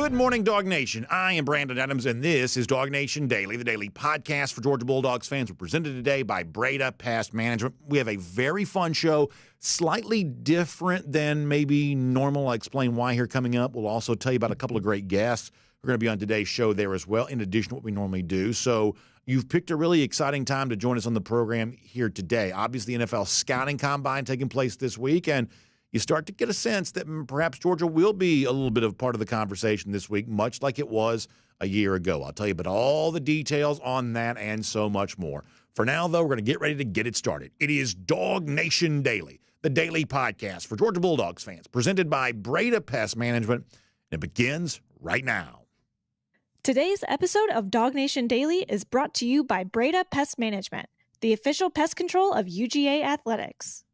Good morning, Dog Nation. I am Brandon Adams, and this is DawgNation Daily, the daily podcast for Georgia Bulldogs fans. We're presented today by Breda Pest Management. We have a very fun show, slightly different than maybe normal. I'll explain why here coming up. We'll also tell you about a couple of great guests who are going to be on today's show there as well, in addition to what we normally do. So you've picked a really exciting time to join us on the program here today. Obviously, the NFL Scouting Combine taking place this week, and you start to get a sense that perhaps Georgia will be a little bit of part of the conversation this week, much like it was a year ago. I'll tell you about all the details on that and so much more. For now, though, we're going to get ready to get it started. It is DawgNation Daily, the daily podcast for Georgia Bulldogs fans, presented by Breda Pest Management, and it begins right now. Today's episode of DawgNation Daily is brought to you by Breda Pest Management, the official pest control of UGA Athletics.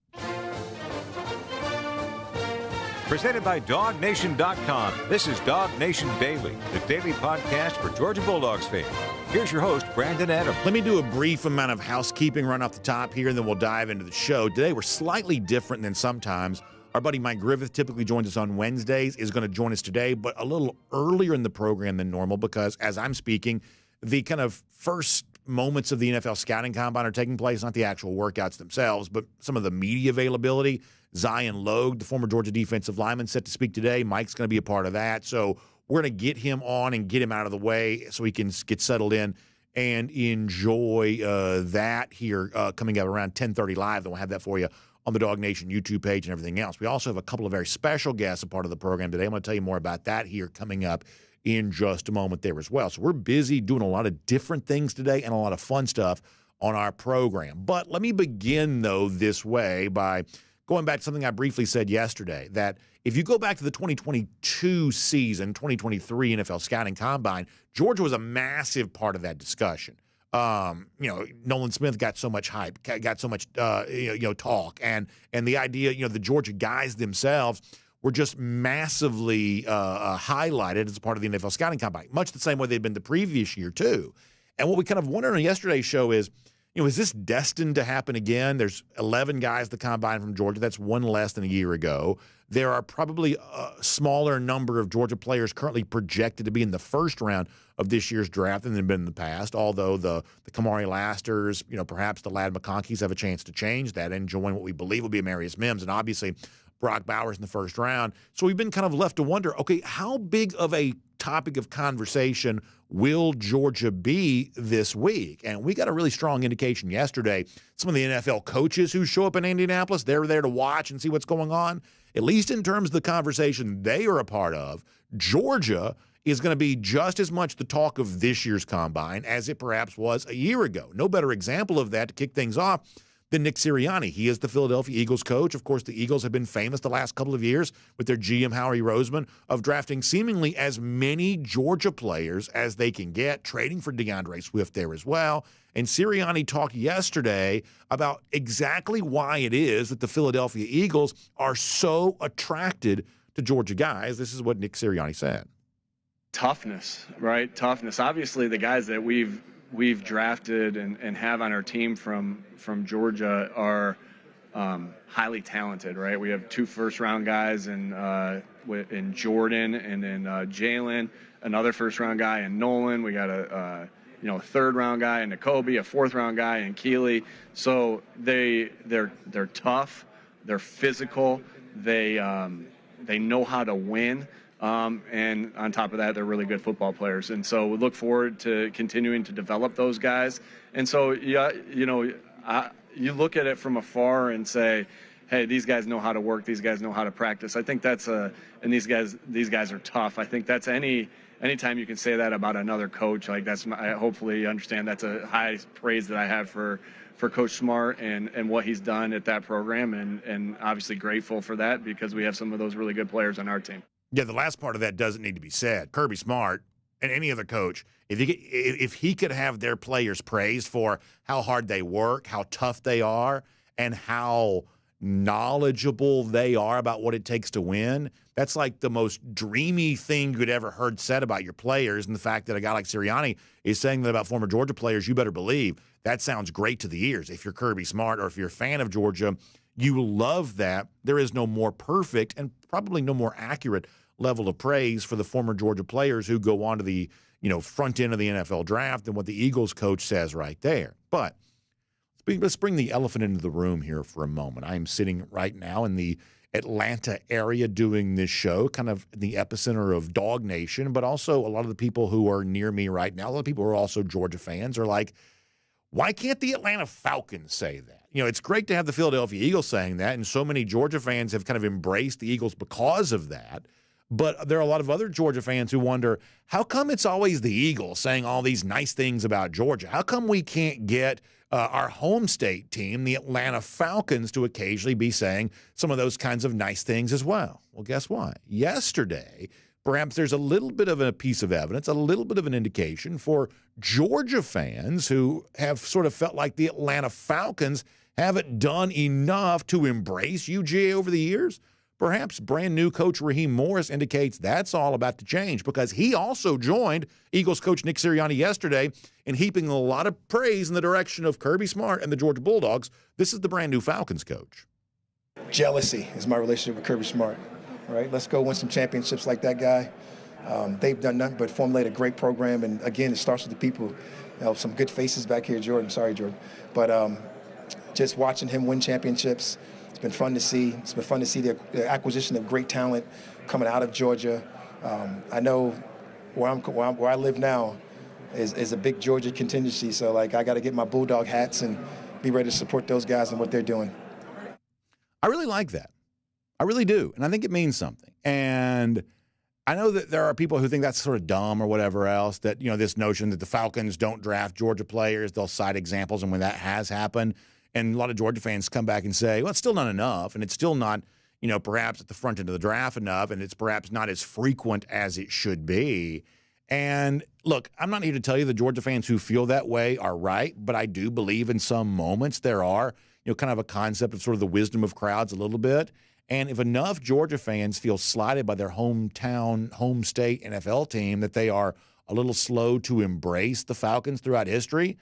Presented by DawgNation.com, this is DawgNation Daily, the daily podcast for Georgia Bulldogs fans. Here's your host, Brandon Adams. Let me do a brief amount of housekeeping right off the top here, and then we'll dive into the show. Today, we're slightly different than sometimes. Our buddy MIke Griffith typically joins us on Wednesdays, is going to join us today, but a little earlier in the program than normal because, as I'm speaking, the kind of first moments of the NFL Scouting Combine are taking place, not the actual workouts themselves, but some of the media availability. Zion Logue, the former Georgia defensive lineman, set to speak today. Mike's going to be a part of that. So we're going to get him on and get him out of the way so he can get settled in and enjoy that here coming up around 10:30 live. Then we'll have that for you on the DawgNation YouTube page and everything else. We also have a couple of very special guests a part of the program today. I'm going to tell you more about that here coming up in just a moment there as well. So we're busy doing a lot of different things today and a lot of fun stuff on our program. But let me begin, though, this way by going back to something I briefly said yesterday, that if you go back to the 2022 season, 2023 NFL Scouting Combine, Georgia was a massive part of that discussion. Nolan Smith got so much hype, got so much talk, and the idea, the Georgia guys themselves were just massively highlighted as a part of the NFL Scouting Combine, much the same way they'd been the previous year too. And what we kind of wondered on yesterday's show is, is this destined to happen again? There's 11 guys at the Combine from Georgia. That's one less than a year ago. There are probably a smaller number of Georgia players currently projected to be in the first round of this year's draft than they've been in the past, although the Kamari Lasters, perhaps the Lad McConkeys have a chance to change that and join what we believe will be Amarius Mims, and obviously Brock Bowers in the first round. So we've been kind of left to wonder, okay, how big of a topic of conversation will Georgia be this week? And we got a really strong indication yesterday. Some of the NFL coaches who show up in Indianapolis, they're there to watch and see what's going on. At least in terms of the conversation they are a part of, Georgia is going to be just as much the talk of this year's Combine as it perhaps was a year ago. No better example of that to kick things off than Nick Sirianni. He is the Philadelphia Eagles coach. Of course, the Eagles have been famous the last couple of years with their GM, Howie Roseman, of drafting seemingly as many Georgia players as they can get, trading for DeAndre Swift there as well. And Sirianni talked yesterday about exactly why it is that the Philadelphia Eagles are so attracted to Georgia guys. This is what Nick Sirianni said. Toughness, right? Toughness. Obviously, the guys that we've drafted and have on our team from Georgia are highly talented, right? We have 2 first-round guys in Jordan and in Jalen, another first-round guy in Nolan. We got a third-round guy in Nakobe, a fourth-round guy in Keeley. So they're tough, they're physical, they know how to win. And on top of that, they're really good football players. And so we look forward to continuing to develop those guys. And so, you look at it from afar and say, hey, these guys know how to work. These guys know how to practice. I think that's and these guys are tough. I think that's anytime you can say that about another coach, like I hopefully you understand that's a high praise that I have for Coach Smart and what he's done at that program. And obviously grateful for that because we have some of those really good players on our team. Yeah, the last part of that doesn't need to be said. Kirby Smart and any other coach, if he could have their players praised for how hard they work, how tough they are, and how knowledgeable they are about what it takes to win, that's like the most dreamy thing you'd ever heard said about your players. And the fact that a guy like Sirianni is saying that about former Georgia players, you better believe that sounds great to the ears. If you're Kirby Smart or if you're a fan of Georgia, you love that. There is no more perfect and probably no more accurate level of praise for the former Georgia players who go on to the front end of the NFL draft than what the Eagles coach says right there. But let's bring the elephant into the room here for a moment. I am sitting right now in the Atlanta area doing this show, kind of in the epicenter of Dog Nation, but also a lot of the people who are near me right now, a lot of people who are also Georgia fans are like, why can't the Atlanta Falcons say that? It's great to have the Philadelphia Eagles saying that, and so many Georgia fans have kind of embraced the Eagles because of that. But there are a lot of other Georgia fans who wonder, how come it's always the Eagles saying all these nice things about Georgia? How come we can't get our home state team, the Atlanta Falcons, to occasionally be saying some of those kinds of nice things as well? Well, guess what? Yesterday, perhaps there's a little bit of a piece of evidence, a little bit of an indication for Georgia fans who have sort of felt like the Atlanta Falcons haven't done enough to embrace UGA over the years. Perhaps brand new coach Raheem Morris indicates that's all about to change, because he also joined Eagles coach Nick Sirianni yesterday in heaping a lot of praise in the direction of Kirby Smart and the Georgia Bulldogs. This is the brand new Falcons coach. Jealousy is my relationship with Kirby Smart. Right? Let's go win some championships like that guy. They've done nothing but formulate a great program. And again, it starts with the people. Some good faces back here, Jordan. Sorry, Jordan. But just watching him win championships, it's been fun to see. It's been fun to see the acquisition of great talent coming out of Georgia. I know where I live now is a big Georgia contingency. So, I got to get my Bulldog hats and be ready to support those guys and what they're doing. I really like that. I really do. And I think it means something. And I know that there are people who think that's sort of dumb or whatever else, that, this notion that the Falcons don't draft Georgia players, they'll cite examples, and when that has happened, and a lot of Georgia fans come back and say, well, it's still not enough, and it's still not, perhaps at the front end of the draft enough, and it's perhaps not as frequent as it should be. And look, I'm not here to tell you the Georgia fans who feel that way are right, but I do believe in some moments there are, kind of a concept of sort of the wisdom of crowds a little bit. And if enough Georgia fans feel slighted by their hometown, home state NFL team that they are a little slow to embrace the Falcons throughout history,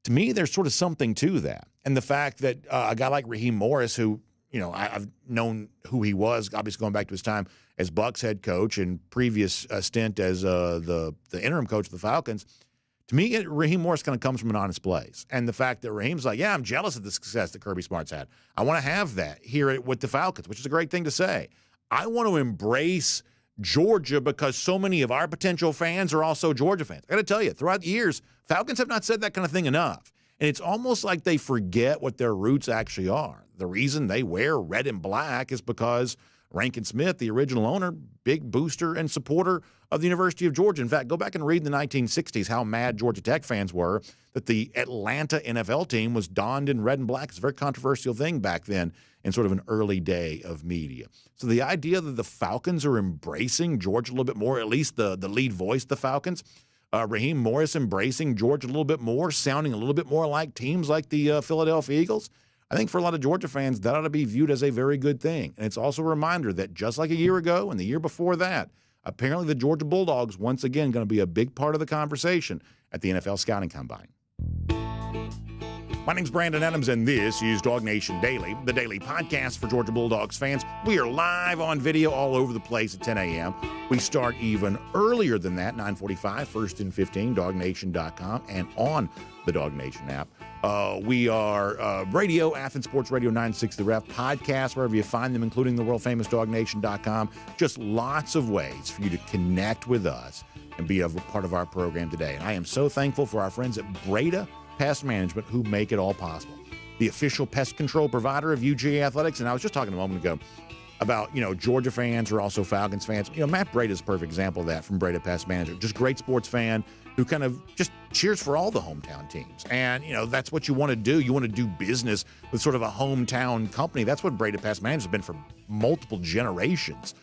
to me, there's sort of something to that. And the fact that a guy like Raheem Morris, who, I've known who he was, obviously going back to his time as Bucs head coach and previous stint as the interim coach of the Falcons, to me, Raheem Morris kind of comes from an honest place. And the fact that Raheem's like, yeah, I'm jealous of the success that Kirby Smart's had. I want to have that here with the Falcons, which is a great thing to say. I want to embrace Georgia because so many of our potential fans are also Georgia fans. I got to tell you, throughout the years, Falcons have not said that kind of thing enough. And it's almost like they forget what their roots actually are. The reason they wear red and black is because Rankin Smith, the original owner, big booster and supporter of the University of Georgia. In fact, go back and read in the 1960s how mad Georgia Tech fans were that the Atlanta NFL team was donned in red and black. It's a very controversial thing back then in sort of an early day of media. So the idea that the Falcons are embracing Georgia a little bit more, at least the lead voice, the Falcons, Raheem Morris embracing Georgia a little bit more, sounding a little bit more like teams like the Philadelphia Eagles, I think for a lot of Georgia fans, that ought to be viewed as a very good thing. And it's also a reminder that just like a year ago and the year before that, apparently the Georgia Bulldogs, once again, going to be a big part of the conversation at the NFL Scouting Combine. My name's Brandon Adams, and this is DawgNation Daily, the daily podcast for Georgia Bulldogs fans. We are live on video all over the place at 10 a.m. We start even earlier than that, 9:45, 1st and 15, DawgNation.com, and on the DawgNation app. We are radio, Athens Sports Radio 960 The Ref, podcast, wherever you find them, including the world-famous DawgNation.com. Just lots of ways for you to connect with us and be a part of our program today. And I am so thankful for our friends at Breda Pest Management who make it all possible. The official pest control provider of UGA Athletics. And I was just talking a moment ago about, Georgia fans are also Falcons fans. Matt Breda is a perfect example of that from Breda Pest Management. Just great sports fan who kind of just cheers for all the hometown teams. And, that's what you want to do. You want to do business with sort of a hometown company. That's what Breda Pest Management has been for multiple generations.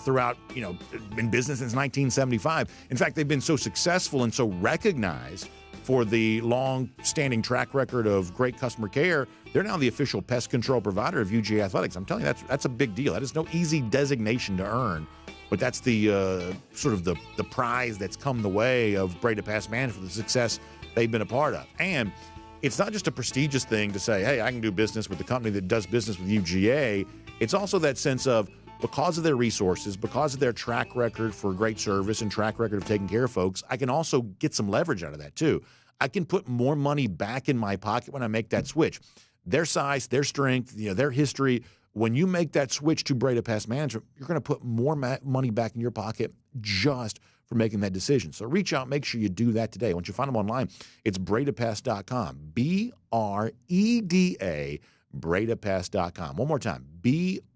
Throughout, been business since 1975. In fact, they've been so successful and so recognized for the long-standing track record of great customer care. They're now the official pest control provider of UGA Athletics. I'm telling you, that's a big deal. That is no easy designation to earn, but that's the sort of the prize that's come the way of Breda Pest Management for the success they've been a part of. And it's not just a prestigious thing to say, hey, I can do business with the company that does business with UGA. It's also that sense of, because of their resources, because of their track record for great service and track record of taking care of folks, I can also get some leverage out of that too. I can put more money back in my pocket when I make that switch. Their size, their strength, their history. When you make that switch to Breda Pest Management, you're going to put more money back in your pocket just for making that decision. So reach out, make sure you do that today. Once you find them online, it's bredapest.com. B-R-E-D-A, bredapest.com. One more time, B-R-E-D-A,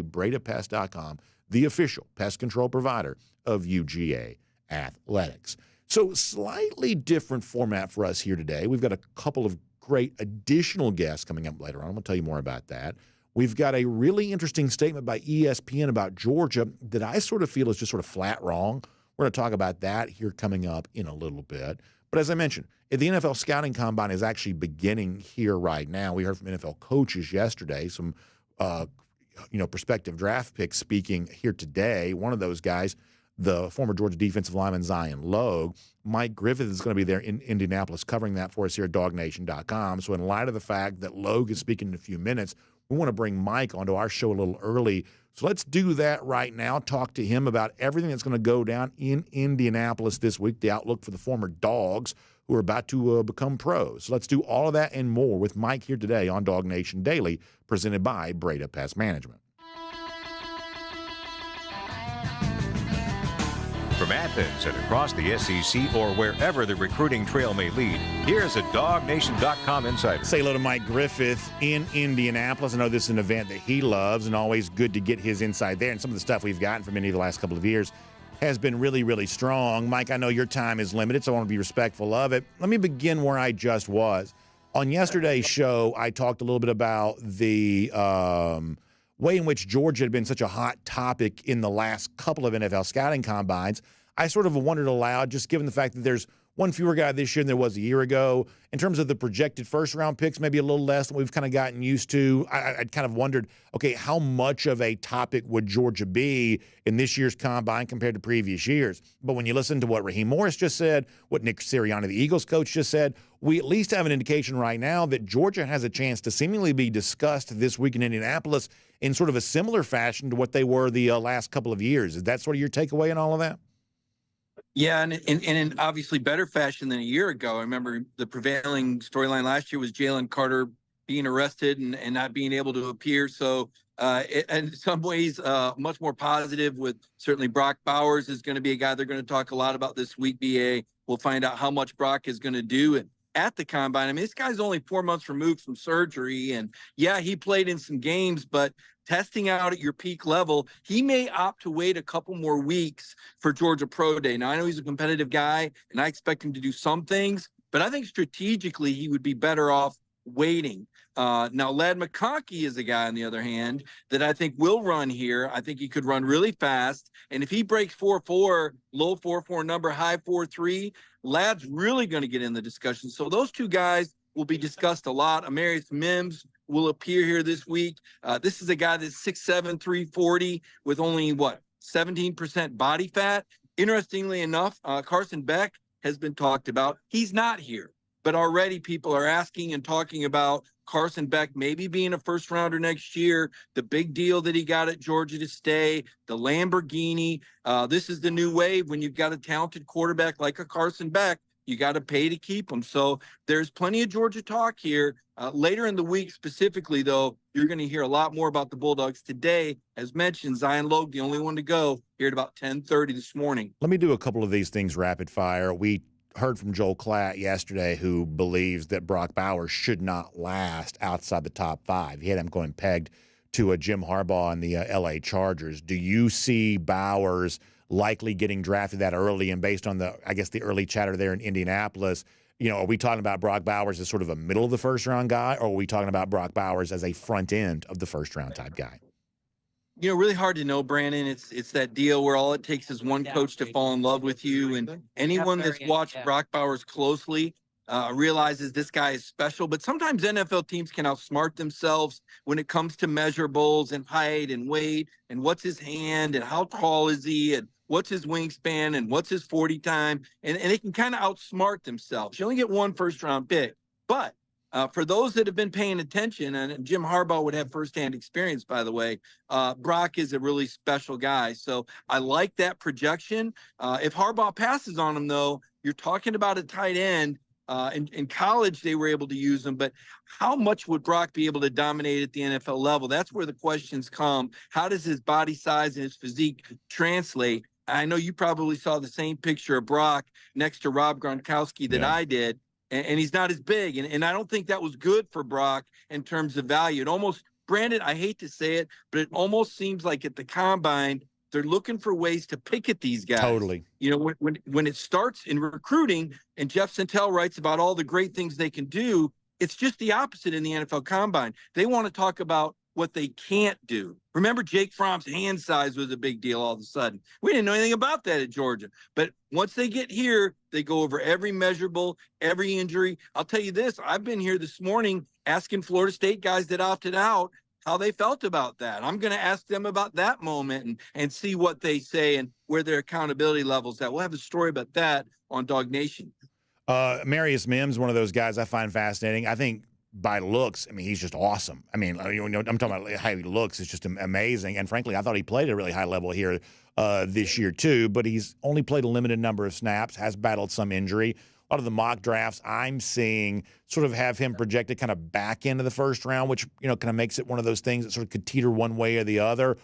bredapest.com, the official pest control provider of UGA Athletics. So slightly different format for us here today. We've got a couple of great additional guests coming up later on. I'm going to tell you more about that. We've got a really interesting statement by ESPN about Georgia that I sort of feel is just sort of flat wrong. We're going to talk about that here coming up in a little bit. But as I mentioned, the NFL Scouting Combine is actually beginning here right now. We heard from NFL coaches yesterday, some prospective draft picks speaking here today. One of those guys, the former Georgia defensive lineman Zion Logue. MIke Griffith is going to be there in Indianapolis covering that for us here at DawgNation.com. So in light of the fact that Logue is speaking in a few minutes, we want to bring Mike onto our show a little early. So let's do that right now, talk to him about everything that's going to go down in Indianapolis this week, the outlook for the former Dogs who are about to become pros. So let's do all of that and more with Mike here today on DawgNation Daily, presented by Breda Pest Management. From Athens and across the SEC or wherever the recruiting trail may lead, here's a DawgNation.com insider. Say hello to MIke Griffith in Indianapolis. I know this is an event that he loves, and always good to get his insight there. And some of the stuff we've gotten from Indy the last couple of years has been really, really strong. Mike, I know your time is limited, so I want to be respectful of it. Let me begin where I just was. On yesterday's show, I talked a little bit about the way in which Georgia had been such a hot topic in the last couple of NFL scouting combines. I sort of wondered aloud, just given the fact that there's one fewer guy this year than there was a year ago. In terms of the projected first-round picks, maybe a little less than we've kind of gotten used to. I'd kind of wondered, okay, how much of a topic would Georgia be in this year's combine compared to previous years? But when you listen to what Raheem Morris just said, what Nick Sirianni, the Eagles coach, just said, we at least have an indication right now that Georgia has a chance to seemingly be discussed this week in Indianapolis in sort of a similar fashion to what they were the last couple of years. Is that sort of your takeaway in all of that? Yeah, and in obviously better fashion than a year ago. I remember the prevailing storyline last year was Jalen Carter being arrested and not being able to appear. So in some ways, much more positive with certainly Brock Bowers is going to be a guy they're going to talk a lot about this week, BA. We'll find out how much Brock is going to do at the combine. I mean, this guy's only 4 months removed from surgery. And yeah, he played in some games, but testing out at your peak level, he may opt to wait a couple more weeks for Georgia Pro Day. Now, I know he's a competitive guy, and I expect him to do some things, but I think strategically he would be better off waiting. Now, Ladd McConkey is a guy, on the other hand, that I think will run here. I think he could run really fast. And if he breaks 4.4, low 4.4 number, high 4.3, Ladd's really going to get in the discussion. So those two guys will be discussed a lot. Amarius Mims will appear here this week. This is a guy that's 6'7", 340 with only, 17% body fat. Interestingly enough, Carson Beck has been talked about. He's not here, but already people are asking and talking about Carson Beck maybe being a first rounder next year, the big deal that he got at Georgia to stay, the Lamborghini. This is the new wave when you've got a talented quarterback like a Carson Beck. You got to pay to keep them. So there's plenty of Georgia talk here. Later in the week specifically, though, you're going to hear a lot more about the Bulldogs today. As mentioned, Zion Logue, the only one to go, here at about 10:30 this morning. Let me do a couple of these things rapid fire. We heard from Joel Klatt yesterday, who believes that Brock Bowers should not last outside the top 5. He had him going pegged to a Jim Harbaugh and the L.A. Chargers. Do you see Bowers likely getting drafted that early? And based on the early chatter there in Indianapolis, are we talking about Brock Bowers as sort of a middle of the first round guy, or are we talking about Brock Bowers as a front end of the first round type guy? Really hard to know, Brandon. It's that deal where all it takes is one coach to fall in love with you. And anyone that's watched Brock Bowers closely realizes this guy is special. But sometimes NFL teams can outsmart themselves when it comes to measurables and height and weight and what's his hand and how tall is he and what's his wingspan and what's his 40 time, and they can kind of outsmart themselves. You only get one first-round pick. But for those that have been paying attention, and Jim Harbaugh would have firsthand experience, by the way, Brock is a really special guy. So I like that projection. If Harbaugh passes on him, though, you're talking about a tight end. In college, they were able to use him, but how much would Brock be able to dominate at the NFL level? That's where the questions come. How does his body size and his physique translate? I know you probably saw the same picture of Brock next to Rob Gronkowski that I did, and he's not as big. And I don't think that was good for Brock in terms of value. It almost, Brandon, I hate to say it, but it almost seems like at the combine, they're looking for ways to pick at these guys. Totally. You know, when it starts in recruiting, and Jeff Santel writes about all the great things they can do, it's just the opposite in the NFL Combine. They want to talk about what they can't do. Remember, Jake Fromm's hand size was a big deal all of a sudden. We didn't know anything about that at Georgia. But once they get here, they go over every measurable, every injury. I'll tell you this, I've been here this morning asking Florida State guys that opted out how they felt about that. I'm going to ask them about that moment and see what they say and where their accountability levels at. We'll have a story about that on DawgNation. Marius Mims, one of those guys I find fascinating. I think by looks, I mean, he's just awesome. I mean, you know, I'm talking about how he looks. It's just amazing. And frankly, I thought he played at a really high level here this year too, but he's only played a limited number of snaps, has battled some injury. A lot of the mock drafts I'm seeing sort of have him projected kind of back into the first round, which, you know, kind of makes it one of those things that sort of could teeter one way or the other.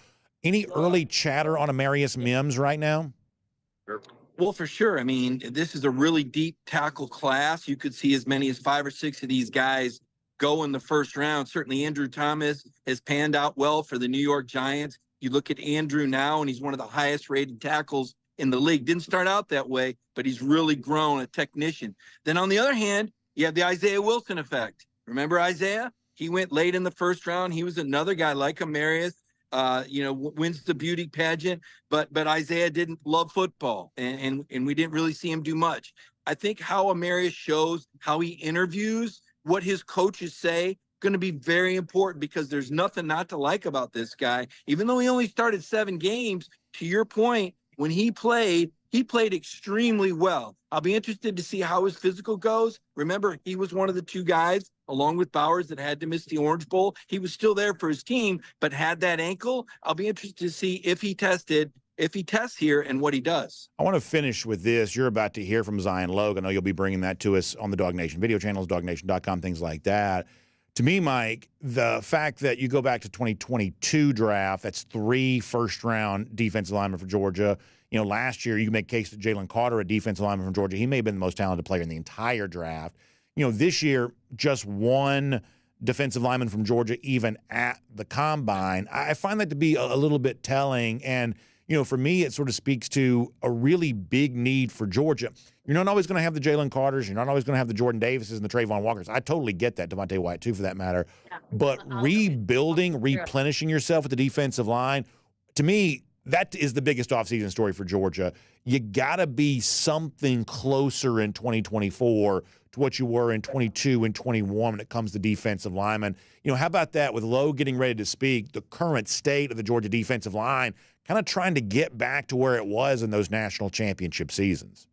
Any early chatter on Marius Mims right now? Well, for sure. I mean, this is a really deep tackle class. You could see as many as 5 or 6 of these guys go in the first round. Certainly Andrew Thomas has panned out well for the New York Giants. You look at Andrew now, and he's one of the highest rated tackles in the league. Didn't start out that way, but he's really grown, a technician. Then on the other hand, you have the Isaiah Wilson effect. Remember Isaiah? He went late in the first round. He was another guy like Amarius, you know, wins the beauty pageant, but Isaiah didn't love football, and we didn't really see him do much. I think how Amarius shows, how he interviews, what his coaches say, going to be very important, because there's nothing not to like about this guy. Even though he only started 7 games, to your point, when he played extremely well. I'll be interested to see how his physical goes. Remember, he was one of the 2 guys, along with Bowers, that had to miss the Orange Bowl. He was still there for his team, but had that ankle. I'll be interested to see if he tests here and what he does. I want to finish with this. You're about to hear from Zion Logue. I know you'll be bringing that to us on the DawgNation video channels, DawgNation.com, things like that. To me, Mike, the fact that you go back to 2022 draft, that's 3 first-round defensive linemen for Georgia. You know, last year you can make a case that Jalen Carter, a defensive lineman from Georgia, he may have been the most talented player in the entire draft. You know, this year, just 1 defensive lineman from Georgia even at the combine. I find that to be a little bit telling. And, you know, for me, it sort of speaks to a really big need for Georgia. You're not always going to have the Jalen Carters. You're not always going to have the Jordan Davises and the Trayvon Walkers. I totally get that, Devontae Wyatt, too, for that matter. But rebuilding, replenishing yourself at the defensive line, to me, that is the biggest offseason story for Georgia. You got to be something closer in 2024 to what you were in 22 and 21 when it comes to defensive linemen. You know, how about that with Lowe getting ready to speak, the current state of the Georgia defensive line, kind of trying to get back to where it was in those national championship seasons?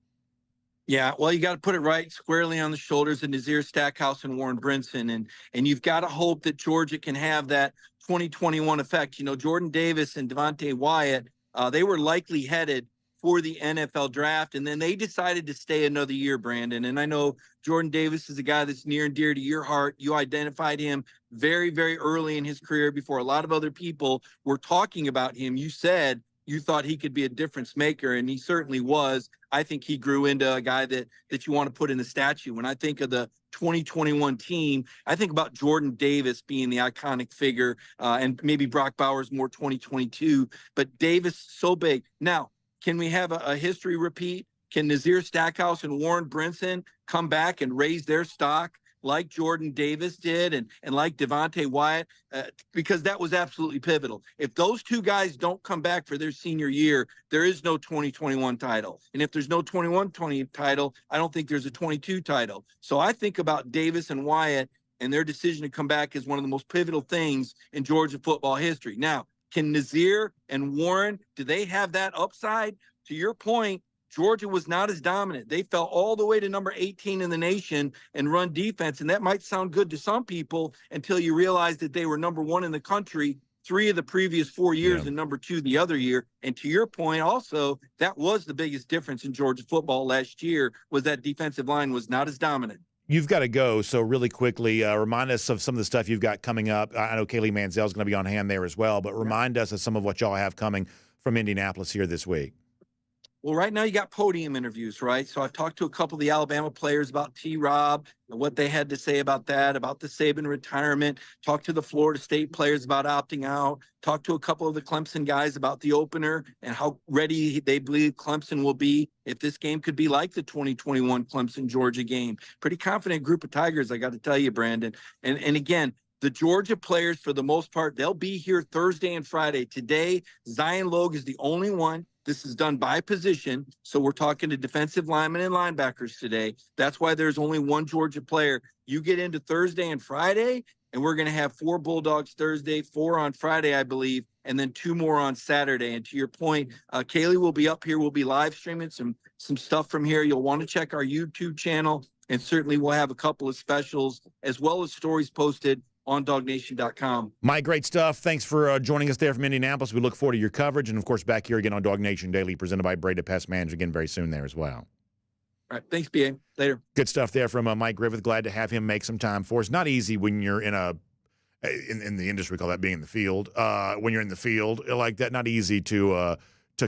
Yeah, well, you got to put it right squarely on the shoulders of Nazir Stackhouse and Warren Brinson, and you've got to hope that Georgia can have that 2021 effect. You know, Jordan Davis and Devontae Wyatt, they were likely headed for the NFL draft, and then they decided to stay another year, Brandon. And I know Jordan Davis is a guy that's near and dear to your heart. You identified him very, very early in his career before a lot of other people were talking about him. You said you thought he could be a difference maker, and he certainly was. I think he grew into a guy that you want to put in the statue. When I think of the 2021 team, I think about Jordan Davis being the iconic figure, and maybe Brock Bowers more 2022, but Davis so big. Now, can we have a history repeat? Can Nazir Stackhouse and Warren Brinson come back and raise their stock like Jordan Davis did and like Devontae Wyatt? Because that was absolutely pivotal. If those 2 guys don't come back for their senior year, there is no 2021 title. And if there's no 21-20 title, I don't think there's a 22 title. So I think about Davis and Wyatt and their decision to come back as one of the most pivotal things in Georgia football history. Now, can Nazir and Warren, do they have that upside to your point, Georgia was not as dominant. They fell all the way to number 18 in the nation and run defense. And that might sound good to some people until you realize that they were number 1 in the country 3 of the previous 4 years and number 2 the other year. And to your point also, that was the biggest difference in Georgia football last year, was that defensive line was not as dominant. You've got to go, so really quickly, remind us of some of the stuff you've got coming up. I know Kaylee Manziel's going to be on hand there as well, but remind us of some of what y'all have coming from Indianapolis here this week. Well, right now you got podium interviews, right? So I've talked to a couple of the Alabama players about T-Rob and what they had to say about that, about the Saban retirement. Talked to the Florida State players about opting out. Talked to a couple of the Clemson guys about the opener and how ready they believe Clemson will be if this game could be like the 2021 Clemson-Georgia game. Pretty confident group of Tigers, I got to tell you, Brandon. And again, the Georgia players, for the most part, they'll be here Thursday and Friday. Today, Zion Logue is the only one. This is done by position, so we're talking to defensive linemen and linebackers today. That's why there's only one Georgia player. You get into Thursday and Friday, and we're going to have 4 Bulldogs Thursday, 4 on Friday, I believe, and then 2 more on Saturday. And to your point, Kaylee will be up here. We'll be live streaming some stuff from here. You'll want to check our YouTube channel, and certainly we'll have a couple of specials as well as stories posted on DawgNation.com. Mike, great stuff. Thanks for joining us there from Indianapolis. We look forward to your coverage. And, of course, back here again on DawgNation Daily, presented by Breda Pest Management again very soon there as well. All right. Thanks, BA. Later. Good stuff there from MIke Griffith. Glad to have him make some time for us. Not easy when you're in the industry, we call that being in the field. When you're in the field like that, not easy to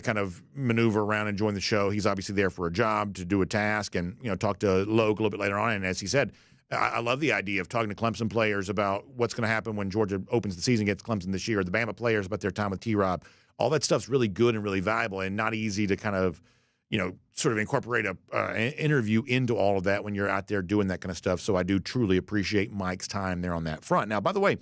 kind of maneuver around and join the show. He's obviously there for a job, to do a task, and, talk to Logue a little bit later on. And as he said, I love the idea of talking to Clemson players about what's going to happen when Georgia opens the season against Clemson this year, the Bama players about their time with T-Rob. All that stuff's really good and really valuable and not easy to kind of, sort of incorporate an interview into all of that when you're out there doing that kind of stuff. So I do truly appreciate Mike's time there on that front. Now, by the way,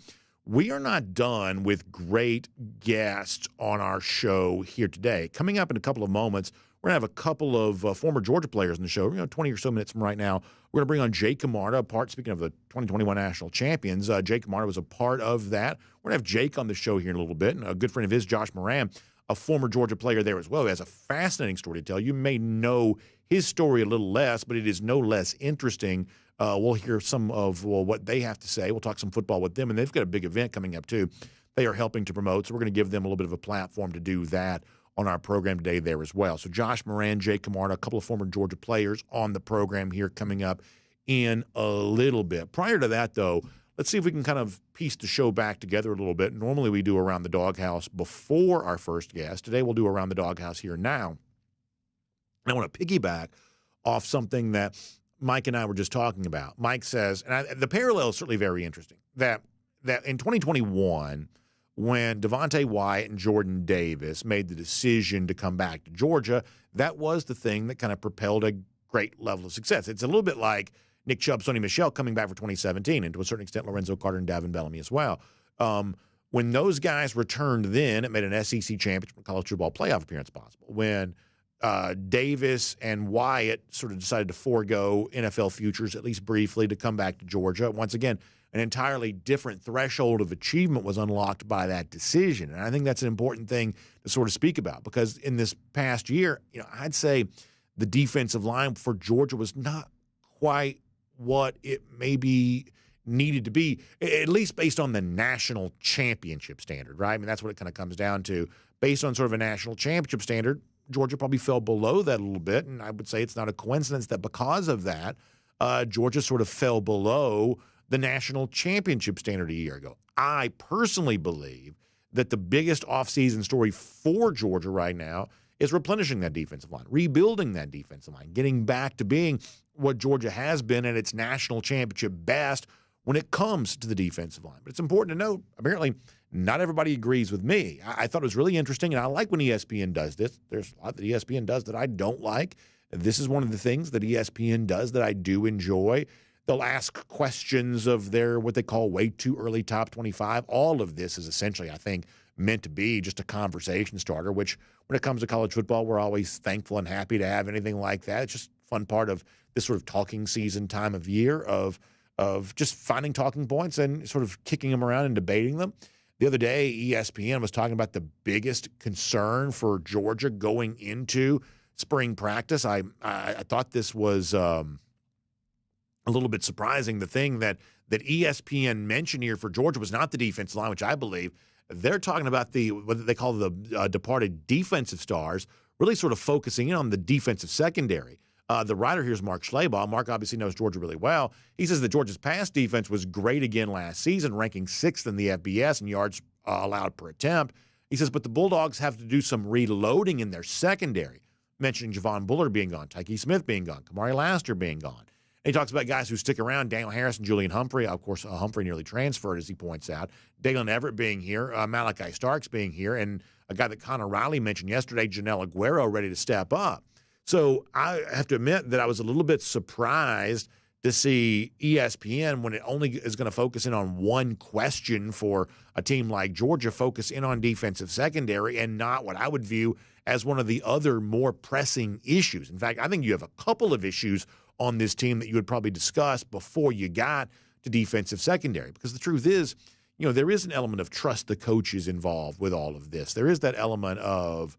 we are not done with great guests on our show here today. Coming up in a couple of moments, we're going to have a couple of former Georgia players in the show, 20 or so minutes from right now. We're going to bring on Jake Camarda, speaking of the 2021 national champions. Jake Camarda was a part of that. We're going to have Jake on the show here in a little bit. And a good friend of his, Josh Moran, a former Georgia player there as well, who has a fascinating story to tell. You may know his story a little less, but it is no less interesting. We'll hear some of what they have to say. We'll talk some football with them. And they've got a big event coming up, too. They are helping to promote, so we're going to give them a little bit of a platform to do that on our program today there as well. So Josh Moran, Jake Camarda, a couple of former Georgia players on the program here coming up in a little bit. Prior to that, though, let's see if we can kind of piece the show back together a little bit. Normally we do Around the Doghouse before our first guest. Today we'll do Around the Doghouse here now. And I want to piggyback off something that Mike and I were just talking about. Mike says, and the parallel is certainly very interesting, that in 2021, when Devontae Wyatt and Jordan Davis made the decision to come back to Georgia, that was the thing that kind of propelled a great level of success. It's a little bit like Nick Chubb, Sony Michel coming back for 2017, and to a certain extent Lorenzo Carter and Davin Bellamy as well. When those guys returned then, it made an SEC championship college football playoff appearance possible. When Davis and Wyatt sort of decided to forego NFL futures, at least briefly, to come back to Georgia, once again, an entirely different threshold of achievement was unlocked by that decision. And I think that's an important thing to sort of speak about, because in this past year, I'd say the defensive line for Georgia was not quite what it maybe needed to be, at least based on the national championship standard, right? I mean, that's what it kind of comes down to. Based on sort of a national championship standard, Georgia probably fell below that a little bit, and I would say it's not a coincidence that because of that, Georgia sort of fell below the national championship standard a year ago. I personally believe that the biggest offseason story for Georgia right now is replenishing that defensive line, rebuilding that defensive line, getting back to being what Georgia has been at its national championship best when it comes to the defensive line. But it's important to note, apparently, not everybody agrees with me. I thought it was really interesting, and I like when ESPN does this. There's a lot that ESPN does that I don't like. This is one of the things that ESPN does that I do enjoy. They'll ask questions of their what they call way too early top 25. All of this is essentially, I think, meant to be just a conversation starter, which when it comes to college football, we're always thankful and happy to have anything like that. It's just a fun part of this sort of talking season time of year of just finding talking points and sort of kicking them around and debating them. The other day, ESPN was talking about the biggest concern for Georgia going into spring practice. I thought this was a little bit surprising. The thing that ESPN mentioned here for Georgia was not the defensive line, which I believe. They're talking about what they call the departed defensive stars, really sort of focusing in on the defensive secondary. The writer here is Mark Schlabach. Mark obviously knows Georgia really well. He says that Georgia's pass defense was great again last season, ranking 6th in the FBS in yards allowed per attempt. He says, but the Bulldogs have to do some reloading in their secondary, mentioning Javon Bullard being gone, Tyke Smith being gone, Kamari Laster being gone. And he talks about guys who stick around, Daniel Harris and Julian Humphrey. Of course, Humphrey nearly transferred, as he points out. Dalen Everett being here, MIke Starks being here, and a guy that Connor Riley mentioned yesterday, Janelle Aguero, ready to step up. So I have to admit that I was a little bit surprised to see ESPN, when it only is going to focus in on one question for a team like Georgia, focus in on defensive secondary and not what I would view as one of the other more pressing issues. In fact, I think you have a couple of issues on this team that you would probably discuss before you got to defensive secondary. Because the truth is, there is an element of trust the coaches involved with all of this. There is that element of,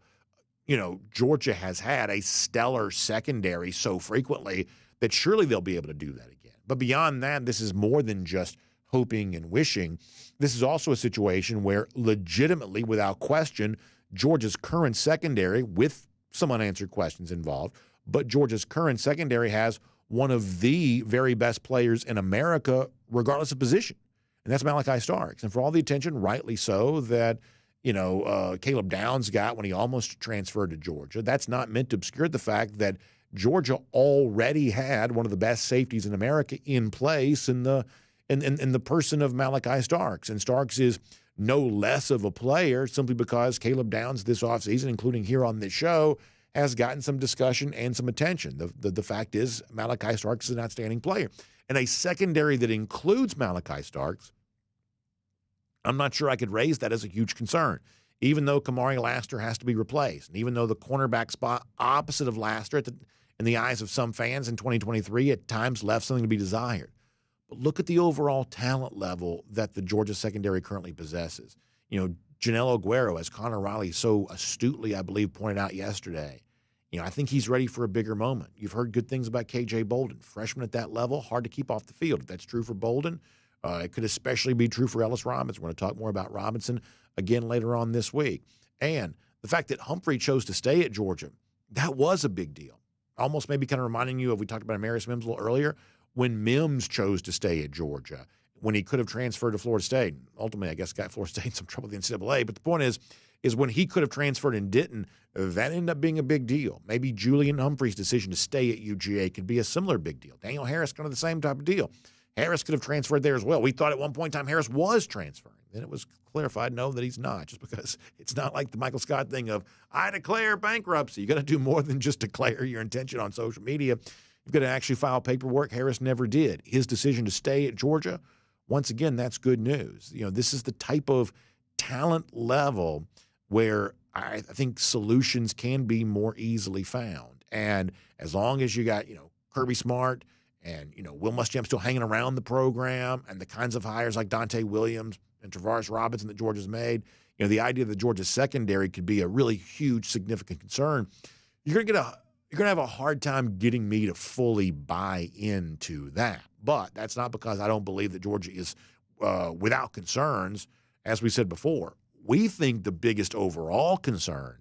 Georgia has had a stellar secondary so frequently that surely they'll be able to do that again. But beyond that, this is more than just hoping and wishing. This is also a situation where legitimately, without question, Georgia's current secondary, with some unanswered questions involved, but Georgia's current secondary has one of the very best players in America, regardless of position, and that's MIke Starks. And for all the attention, rightly so, that Caleb Downs got when he almost transferred to Georgia, that's not meant to obscure the fact that Georgia already had one of the best safeties in America in place in the person of MIke Starks. And Starks is no less of a player simply because Caleb Downs this offseason, including here on this show, has gotten some discussion and some attention. The fact is MIke Starks is an outstanding player. And a secondary that includes MIke Starks, I'm not sure I could raise that as a huge concern, even though Kamari Laster has to be replaced, and even though the cornerback spot opposite of Laster in the eyes of some fans in 2023 at times left something to be desired. But look at the overall talent level that the Georgia secondary currently possesses. Janelle Aguero, as Connor Riley so astutely, I believe, pointed out yesterday, I think he's ready for a bigger moment. You've heard good things about KJ Bolden. Freshman at that level, hard to keep off the field. If that's true for Bolden, it could especially be true for Ellis Robinson. We're going to talk more about Robinson again later on this week. And the fact that Humphrey chose to stay at Georgia, that was a big deal. Almost maybe kind of reminding you of, we talked about Amarius Mims a little earlier, when Mims chose to stay at Georgia, when he could have transferred to Florida State. Ultimately, I guess, got Florida State in some trouble with the NCAA. But the point is when he could have transferred and didn't, that ended up being a big deal. Maybe Julian Humphrey's decision to stay at UGA could be a similar big deal. Daniel Harris, kind of the same type of deal. Harris could have transferred there as well. We thought at one point in time Harris was transferring. Then it was clarified, no, that he's not, just because it's not like the Michael Scott thing of, I declare bankruptcy. You got to do more than just declare your intention on social media. You've got to actually file paperwork. Harris never did. His decision to stay at Georgia, once again, that's good news. This is the type of talent level where I think solutions can be more easily found. And as long as you got, Kirby Smart and, Will Muschamp still hanging around the program, and the kinds of hires like Dante Williams and Travaris Robinson that Georgia's made, the idea that Georgia's secondary could be a really huge, significant concern, you're going to have a hard time getting me to fully buy into that. But that's not because I don't believe that Georgia is without concerns. As we said before, we think the biggest overall concern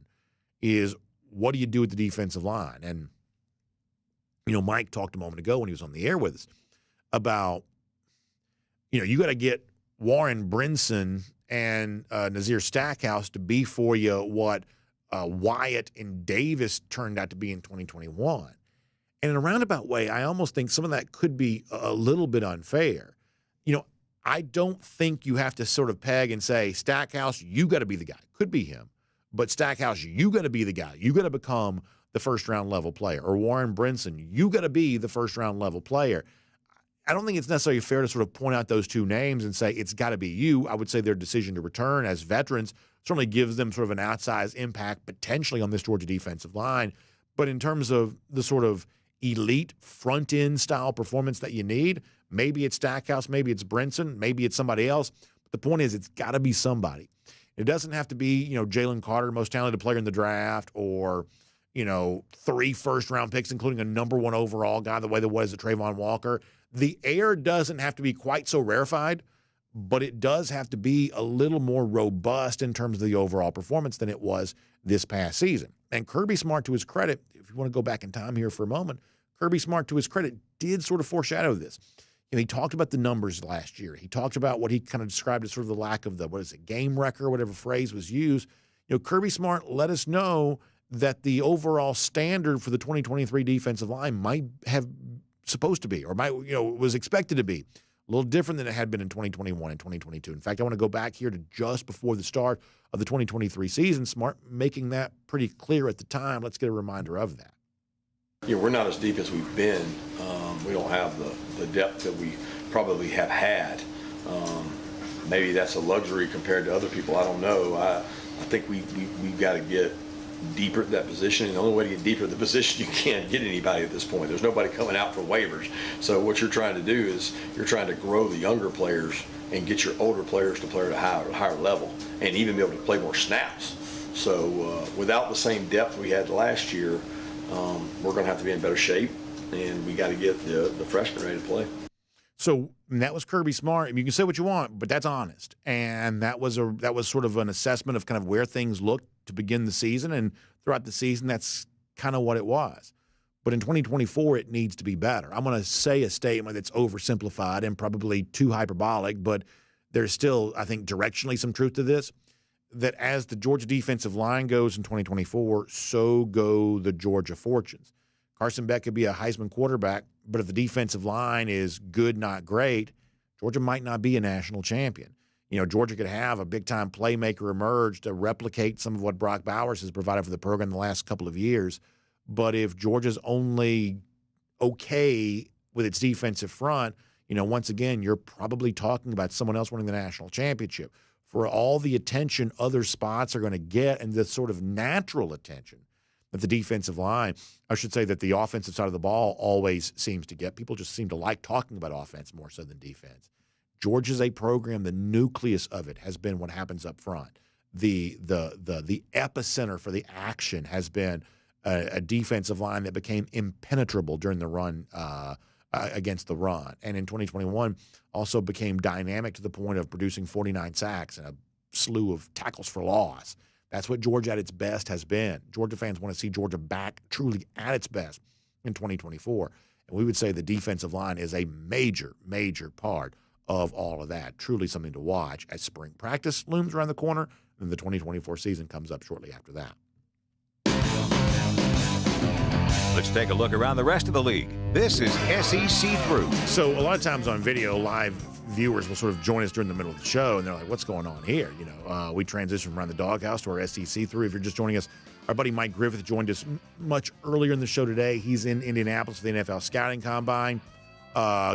is, what do you do with the defensive line? And, Mike talked a moment ago when he was on the air with us about, you got to get Warren Brinson and Nazir Stackhouse to be for you what Wyatt and Davis turned out to be in 2021. And in a roundabout way, I almost think some of that could be a little bit unfair. I don't think you have to sort of peg and say, Stackhouse, you got to be the guy. Could be him. But Stackhouse, you got to be the guy. You got to become the first-round level player. Or Warren Brinson, you got to be the first-round level player. I don't think it's necessarily fair to sort of point out those two names and say it's got to be you. I would say their decision to return as veterans certainly gives them sort of an outsized impact potentially on this Georgia defensive line. But in terms of the sort of elite front-end style performance that you need, maybe it's Stackhouse, maybe it's Brinson, maybe it's somebody else. The point is, it's got to be somebody. It doesn't have to be, Jalen Carter, most talented player in the draft, or, 3 first-round picks, including a number 1 overall guy, the way that was at Trayvon Walker. The air doesn't have to be quite so rarefied, but it does have to be a little more robust in terms of the overall performance than it was this past season. And Kirby Smart, to his credit, if you want to go back in time here for a moment, Kirby Smart, to his credit, did sort of foreshadow this. He talked about the numbers last year. He talked about what he kind of described as sort of the lack of game wrecker, whatever phrase was used. Kirby Smart let us know that the overall standard for the 2023 defensive line might have supposed to be, or was expected to be a little different than it had been in 2021 and 2022. In fact, I want to go back here to just before the start of the 2023 season. Smart making that pretty clear at the time. Let's get a reminder of that. We're not as deep as we've been. We don't have the depth that we probably have had. Maybe that's a luxury compared to other people. I don't know. I think we've got to get deeper at that position. And the only way to get deeper at the position, you can't get anybody at this point. There's nobody coming out for waivers. So what you're trying to do is you're trying to grow the younger players and get your older players to play at a higher level and even be able to play more snaps. So without the same depth we had last year, we're going to have to be in better shape, and we got to get the freshmen ready to play. So that was Kirby Smart. You can say what you want, but that's honest. And that was sort of an assessment of kind of where things looked to begin the season, and throughout the season, that's kind of what it was. But in 2024, it needs to be better. I'm going to say a statement that's oversimplified and probably too hyperbolic, but there's still, I think, directionally some truth to this, that as the Georgia defensive line goes in 2024, so go the Georgia fortunes. Carson Beck could be a Heisman quarterback, but if the defensive line is good, not great, Georgia might not be a national champion. Georgia could have a big-time playmaker emerge to replicate some of what Brock Bowers has provided for the program the last couple of years. But if Georgia's only okay with its defensive front, once again, you're probably talking about someone else winning the national championship. For all the attention other spots are going to get and the sort of natural attention that the defensive line, I should say that the offensive side of the ball always seems to get. People just seem to like talking about offense more so than defense. Georgia's a program, the nucleus of it has been what happens up front. The epicenter for the action has been a defensive line that became impenetrable during the run against the run. And in 2021 also became dynamic to the point of producing 49 sacks and a slew of tackles for loss. That's what Georgia at its best has been. Georgia fans want to see Georgia back truly at its best in 2024. And we would say the defensive line is a major, major part of all of that. Truly something to watch as spring practice looms around the corner and the 2024 season comes up shortly after that. Let's take a look around the rest of the league. This is SEC Through. So a lot of times on video, live viewers will sort of join us during the middle of the show, and they're like, what's going on here? We transition from around the doghouse to our SEC Through. If you're just joining us, our buddy MIke Griffith joined us much earlier in the show today. He's in Indianapolis for the NFL Scouting Combine.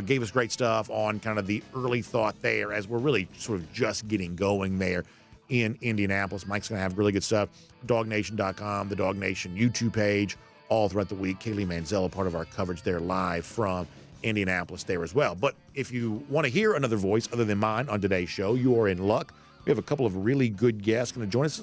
Gave us great stuff on kind of the early thought there as we're really sort of just getting going there in Indianapolis. Mike's going to have really good stuff. DawgNation.com, the DawgNation YouTube page, all throughout the week. Kaylee Manziel, part of our coverage there live from Indianapolis there as well. But if you want to hear another voice other than mine on today's show, you are in luck. We have a couple of really good guests going to join us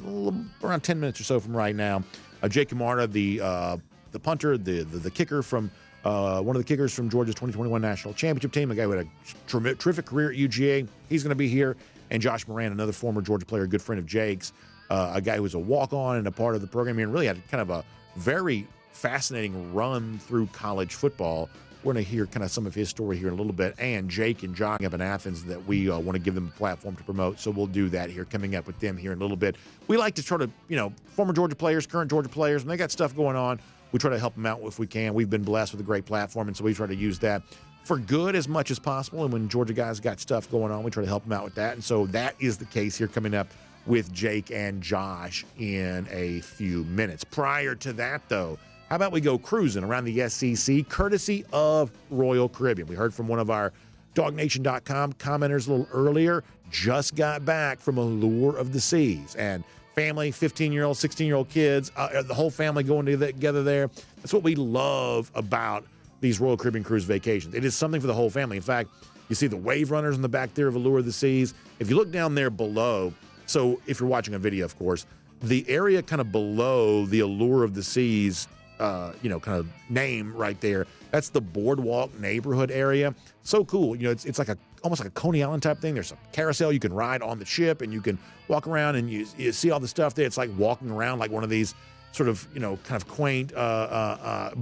around 10 minutes or so from right now. Jake Camarda, the punter, the kicker from one of the kickers from Georgia's 2021 national championship team, a guy who had a terrific career at UGA. He's going to be here. And Josh Moran, another former Georgia player, a good friend of Jake's, a guy who was a walk-on and a part of the program here and really had kind of a very fascinating run through college football. We're going to hear kind of some of his story here in a little bit. And Jake and Josh up in Athens that we want to give them a platform to promote. So we'll do that here, coming up with them here in a little bit. We like to try to, former Georgia players, current Georgia players, when they got stuff going on, we try to help them out if we can. We've been blessed with a great platform, and so we try to use that for good as much as possible. And when Georgia guys got stuff going on, we try to help them out with that. And so that is the case here coming up with Jake and Josh in a few minutes. Prior to that, though, how about we go cruising around the SEC, courtesy of Royal Caribbean? We heard from one of our DawgNation.com commenters a little earlier, just got back from Allure of the Seas. And family, 15-year-old, 16-year-old kids, the whole family going together there. That's what we love about these Royal Caribbean cruise vacations. It is something for the whole family. In fact, You see the wave runners in the back there of Allure of the Seas. If you look down there below, so if you're watching a video, of course, the area kind of below the Allure of the Seas, kind of name right there, that's the Boardwalk neighborhood area. So cool. It's like almost like a Coney Island type thing. There's a carousel you can ride on the ship, and you can walk around and you see all the stuff there. It's like walking around like one of these sort of, kind of quaint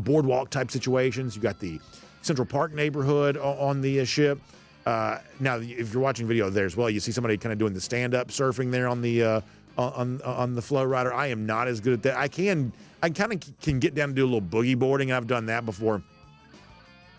boardwalk type situations. You got the Central Park neighborhood on the ship. Now, if you're watching video there as well, you see somebody kind of doing the stand-up surfing there on the flow rider. I am not as good at that. I kind of can get down and do a little boogie boarding. I've done that before.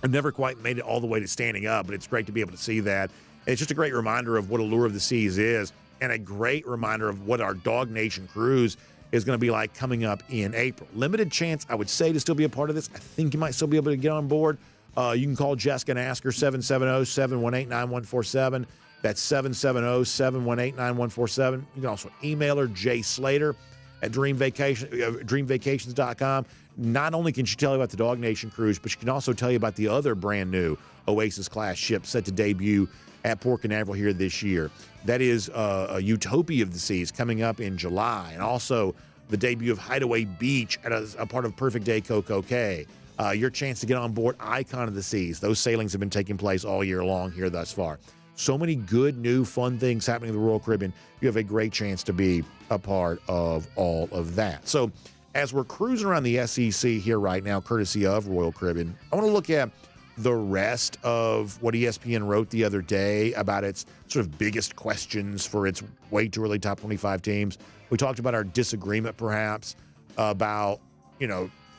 I've never quite made it all the way to standing up, but it's great to be able to see that. And it's just a great reminder of what Allure of the Seas is, and a great reminder of what our DawgNation cruise is going to be like coming up in April. Limited chance, I would say, to still be a part of this. I think you might still be able to get on board. You can call Jessica and ask her, 770-718-9147. That's 770-718-9147. You can also email her, jslater@dreamvacations.com. Not only can she tell you about the DawgNation cruise, but she can also tell you about the other brand new Oasis-class ship set to debut at Port Canaveral here this year. That is a Utopia of the Seas coming up in July, and also the debut of Hideaway Beach at a part of Perfect Day Coco Cay. Your chance to get on board Icon of the Seas. Those sailings have been taking place all year long here thus far. So many good, new, fun things happening in the Royal Caribbean. You have a great chance to be a part of all of that. So as we're cruising around the SEC here right now, courtesy of Royal Caribbean, I want to look at the rest of what ESPN wrote the other day about its sort of biggest questions for its way too early top 25 teams. We talked about our disagreement, perhaps, about,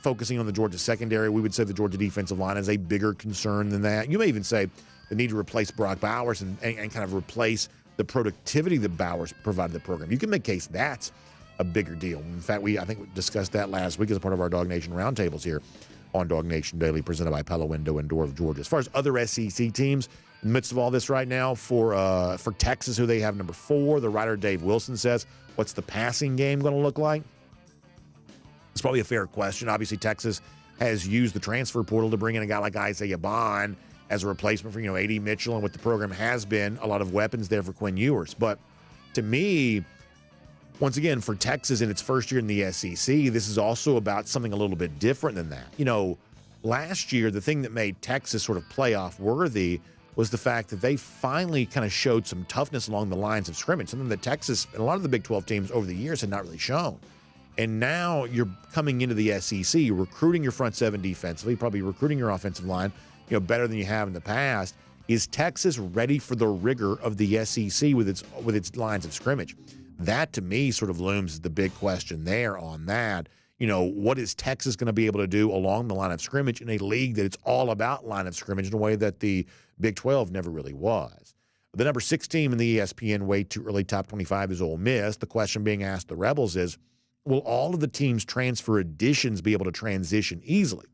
focusing on the Georgia secondary. We would say the Georgia defensive line is a bigger concern than that. You may even say the need to replace Brock Bowers and kind of replace the productivity that Bowers provided the program. You can make a case that's a bigger deal. In fact, I think we discussed that last week as a part of our DawgNation roundtables here on DawgNation Daily, presented by Pella Window and Door of Georgia. As far as other SEC teams, in the midst of all this right now, for Texas, who they have number 4, the writer Dave Wilson says, what's the passing game going to look like? It's probably a fair question. Obviously, Texas has used the transfer portal to bring in a guy like Isaiah Bond as a replacement for, A.D. Mitchell, and what the program has been, a lot of weapons there for Quinn Ewers. But to me, once again, for Texas in its first year in the SEC, this is also about something a little bit different than that. Last year, the thing that made Texas sort of playoff worthy was the fact that they finally kind of showed some toughness along the lines of scrimmage, something that Texas and a lot of the Big 12 teams over the years had not really shown. And now you're coming into the SEC, recruiting your front seven defensively, probably recruiting your offensive line, better than you have in the past. Is Texas ready for the rigor of the SEC with its lines of scrimmage? That, to me, sort of looms as the big question there on that. What is Texas going to be able to do along the line of scrimmage in a league that it's all about line of scrimmage in a way that the Big 12 never really was? The number 6 team in the ESPN way too early top 25 is Ole Miss. The question being asked the Rebels is, will all of the team's transfer additions be able to transition easily?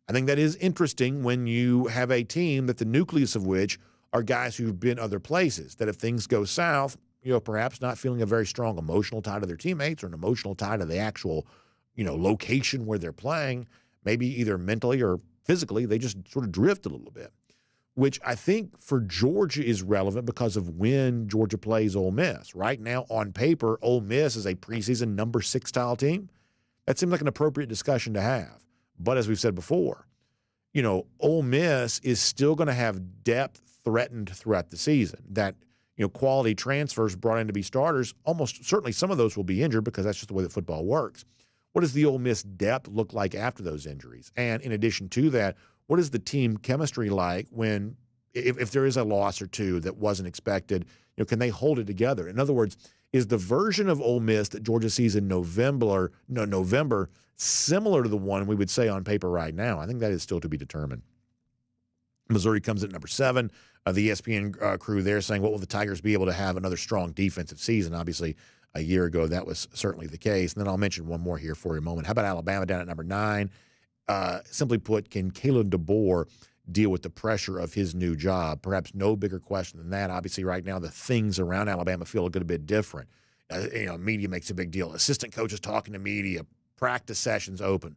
I think that is interesting when you have a team that the nucleus of which are guys who've been other places, that if things go south, perhaps not feeling a very strong emotional tie to their teammates or an emotional tie to the actual, location where they're playing, maybe either mentally or physically, they just sort of drift a little bit, which I think for Georgia is relevant because of when Georgia plays Ole Miss. Right now, on paper, Ole Miss is a preseason number 6 style team. That seems like an appropriate discussion to have. But as we've said before, Ole Miss is still going to have depth threatened throughout the season. That, quality transfers brought in to be starters, almost certainly some of those will be injured because that's just the way that football works. What does the Ole Miss depth look like after those injuries? And in addition to that, what is the team chemistry like when, if there is a loss or two that wasn't expected, can they hold it together? In other words, is the version of Ole Miss that Georgia sees in November similar to the one we would say on paper right now? I think that is still to be determined. Missouri comes in number 7. The ESPN crew there saying, what will the Tigers be able to have another strong defensive season? Obviously, a year ago, that was certainly the case. And then I'll mention one more here for a moment. How about Alabama down at number 9? Simply put, can Kalen DeBoer deal with the pressure of his new job? Perhaps no bigger question than that. Obviously, right now, the things around Alabama feel a good bit different. Media makes a big deal. Assistant coaches talking to media, practice sessions open.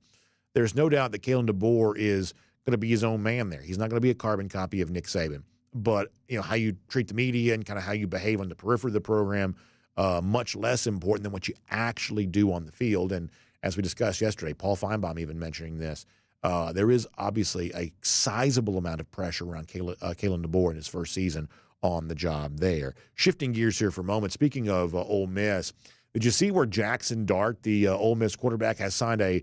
There's no doubt that Kalen DeBoer is going to be his own man there. He's not going to be a carbon copy of Nick Saban. but how you treat the media and kind of how you behave on the periphery of the program, much less important than what you actually do on the field. And as we discussed yesterday, Paul Feinbaum even mentioning this, there is obviously a sizable amount of pressure around Kalen DeBoer in his first season on the job there. Shifting gears here for a moment, speaking of Ole Miss, did you see where Jackson Dart, the Ole Miss quarterback, has signed a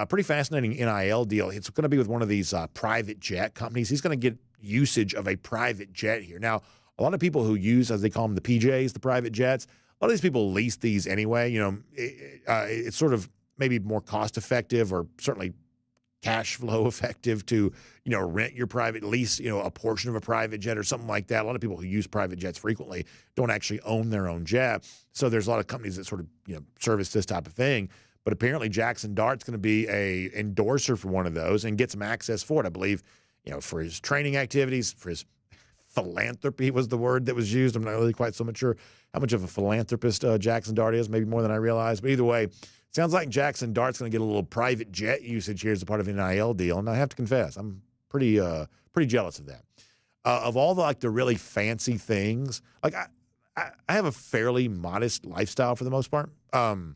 pretty fascinating NIL deal? It's going to be with one of these private jet companies. He's going to get usage of a private jet here. Now, a lot of people who use, as they call them, the PJs, the private jets, a lot of these people lease these anyway. It's sort of maybe more cost-effective or certainly cash flow effective to, rent your private lease, a portion of a private jet or something like that. A lot of people who use private jets frequently don't actually own their own jet. So there's a lot of companies that sort of, service this type of thing. But apparently Jackson Dart's going to be a endorser for one of those and get some access for it. I believe, for his training activities, for his philanthropy was the word that was used. I'm not really quite so much sure how much of a philanthropist Jackson Dart is, maybe more than I realized. But either way, sounds like Jackson Dart's going to get a little private jet usage here as a part of an NIL deal. And I have to confess, I'm pretty jealous of that. Of all the really fancy things, I have a fairly modest lifestyle for the most part. I'm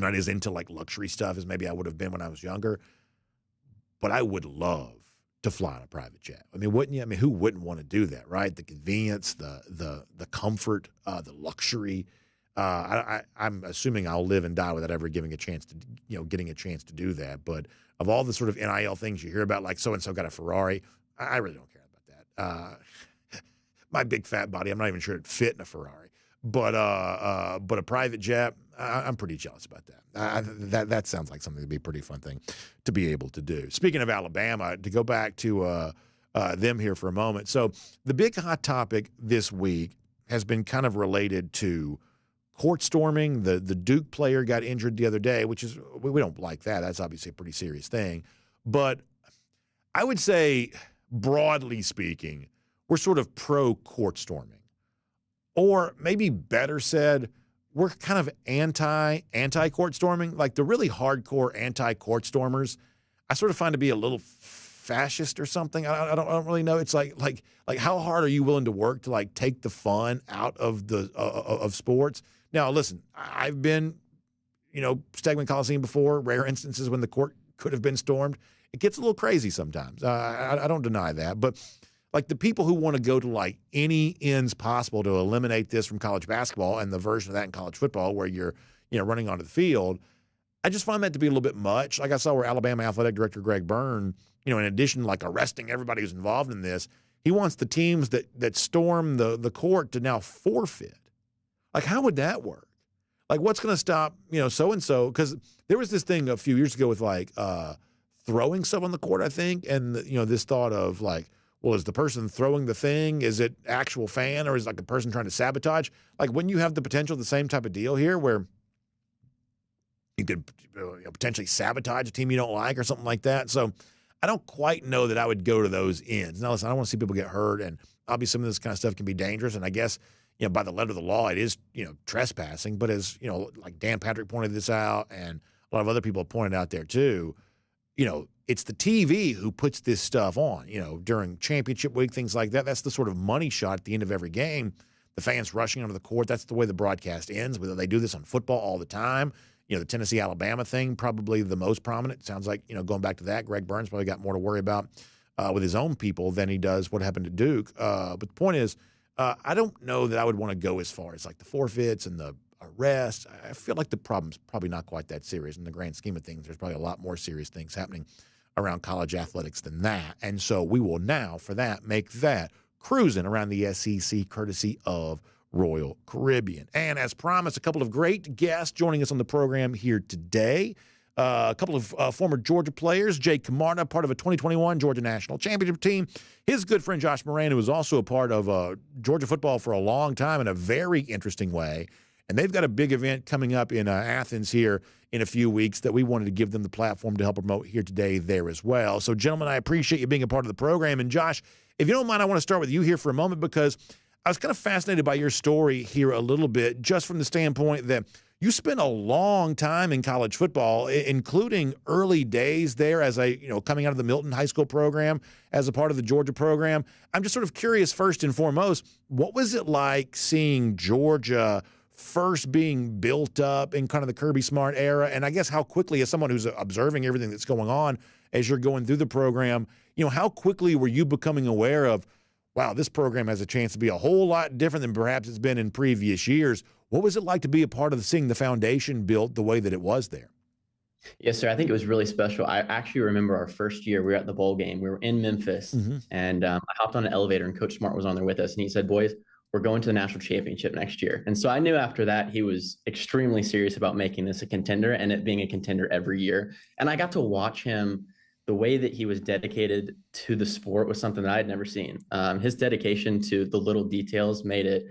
not as into luxury stuff as maybe I would have been when I was younger, but I would love to fly on a private jet. I mean, wouldn't you? I mean, who wouldn't want to do that, right? The convenience, the comfort, the luxury. I'm assuming I'll live and die without ever getting a chance to do that. But of all the sort of NIL things you hear about, like so-and-so got a Ferrari, I really don't care about that. My big fat body, I'm not even sure it'd fit in a Ferrari. But a private jet, I'm pretty jealous about that. That sounds like something that'd be a pretty fun thing to be able to do. Speaking of Alabama, to go back to them here for a moment. So the big hot topic this week has been kind of related to court storming. The Duke player got injured the other day, which is, we don't like that. That's obviously a pretty serious thing. But I would say, broadly speaking, we're sort of pro-court storming. Or maybe better said, we're kind of anti-court storming. Like the really hardcore anti-court stormers, I sort of find to be a little fascist or something. I don't really know. It's like how hard are you willing to work to take the fun out of the of sports? Now, listen, I've been, Stegman Coliseum before, rare instances when the court could have been stormed. It gets a little crazy sometimes. I don't deny that. But the people who want to go to any ends possible to eliminate this from college basketball and the version of that in college football where you're, running onto the field, I just find that to be a little bit much. Like I saw where Alabama Athletic Director Greg Byrne, in addition to arresting everybody who's involved in this, he wants the teams that storm the court to now forfeit. How would that work? What's going to stop, so-and-so? Because there was this thing a few years ago with throwing stuff on the court, I think, and this thought of well, is the person throwing the thing, is it actual fan, or is it a person trying to sabotage? When you have the potential, the same type of deal here where you could potentially sabotage a team you don't like or something like that. So I don't quite know that I would go to those ends. Now, listen, I don't want to see people get hurt, and obviously some of this kind of stuff can be dangerous, and I guess, by the letter of the law, it is, trespassing. But as, Dan Patrick pointed this out, and a lot of other people have pointed out there too, it's the TV who puts this stuff on, during championship week, things like that. That's the sort of money shot at the end of every game. The fans rushing onto the court, that's the way the broadcast ends. Whether they do this on football all the time. The Tennessee-Alabama thing, probably the most prominent. Sounds like, going back to that, Greg Burns probably got more to worry about with his own people than he does what happened to Duke. But the point is, I don't know that I would want to go as far as the forfeits and the arrests. I feel like the problem's probably not quite that serious in the grand scheme of things. There's probably a lot more serious things happening around college athletics than that. And so we will now, for that, make that cruising around the SEC courtesy of Royal Caribbean. And as promised, a couple of great guests joining us on the program here today. A couple of former Georgia players, Jake Camarda, part of a 2021 Georgia National Championship team. His good friend Josh Moran, who was also a part of Georgia football for a long time in a very interesting way. And they've got a big event coming up in Athens here in a few weeks that we wanted to give them the platform to help promote here today there as well. So, gentlemen, I appreciate you being a part of the program. And, Josh, if you don't mind, I want to start with you here for a moment because I was kind of fascinated by your story here a little bit just from the standpoint that you spent a long time in college football, including early days there as coming out of the Milton High School program as a part of the Georgia program. I'm just sort of curious, first and foremost, what was it like seeing Georgia first being built up in kind of the Kirby Smart era? And I guess how quickly, as someone who's observing everything that's going on as you're going through the program, how quickly were you becoming aware of, wow, this program has a chance to be a whole lot different than perhaps it's been in previous years? What was it like to be a part of seeing the foundation built the way that it was there? Yes, sir. I think it was really special. I actually remember our first year, we were at the bowl game. We were in Memphis, and I hopped on an elevator, and Coach Smart was on there with us, and he said, boys, we're going to the national championship next year. And so I knew after that he was extremely serious about making this a contender and it being a contender every year. And I got to watch him. The way that he was dedicated to the sport was something that I had never seen. His dedication to the little details made it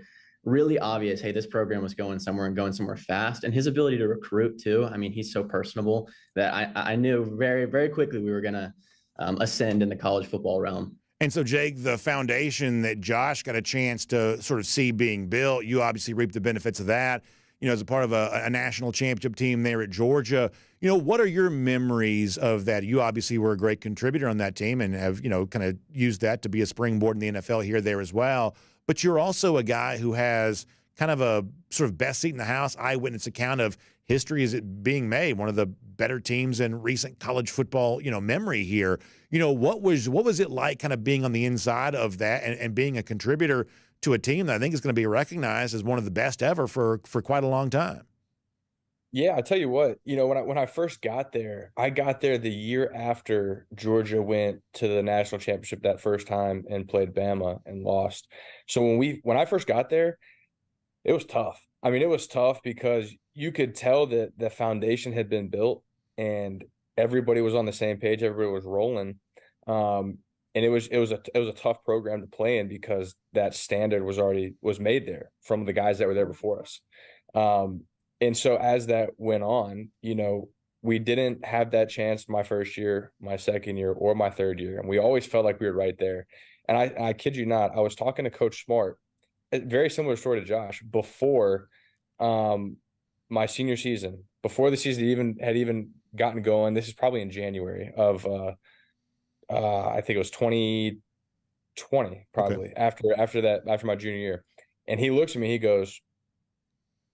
really obvious, hey, this program was going somewhere and going somewhere fast. And his ability to recruit too. I mean, he's so personable that I knew very, very quickly we were going to ascend in the college football realm. And so, Jake, the foundation that Josh got a chance to sort of see being built, you obviously reaped the benefits of that, as a part of a national championship team there at Georgia. What are your memories of that? You obviously were a great contributor on that team and have, kind of used that to be a springboard in the NFL here, there as well. But you're also a guy who has kind of a sort of best seat in the house eyewitness account of history as it being made, one of the better teams in recent college football, memory here. What was it like kind of being on the inside of that and being a contributor to a team that I think is going to be recognized as one of the best ever for quite a long time? Yeah, I tell you what, when I first got there, I got there the year after Georgia went to the national championship that first time and played Bama and lost. So when I first got there, it was tough. I mean, it was tough because you could tell that the foundation had been built and everybody was on the same page. Everybody was rolling. And it was a tough program to play in because that standard was made there from the guys that were there before us. And so as that went on, we didn't have that chance my first year, my second year, or my third year. And we always felt like we were right there. And I kid you not, I was talking to Coach Smart, a very similar story to Josh, before my senior season, before the season had even gotten going. This is probably in January of I think it was 2020, probably. Okay. after my junior year. And he looks at me, he goes,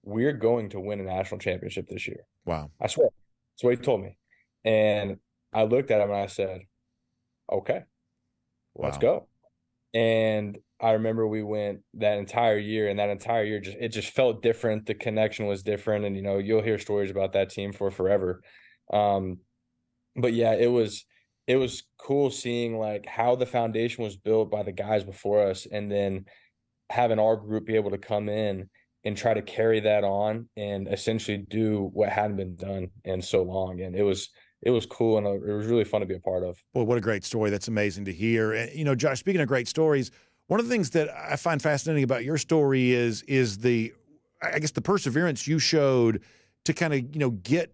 we're going to win a national championship this year. Wow. I swear. That's what he told me. And I looked at him and I said, okay, let's go. And I remember we went that entire year, and that entire year it just felt different. The connection was different. And, you'll hear stories about that team for forever. But yeah, it was cool seeing like how the foundation was built by the guys before us, and then having our group be able to come in and try to carry that on and essentially do what hadn't been done in so long. And it was cool, and it was really fun to be a part of. Well, what a great story. That's amazing to hear. And, Josh, speaking of great stories, one of the things that I find fascinating about your story is the perseverance you showed to kind of, get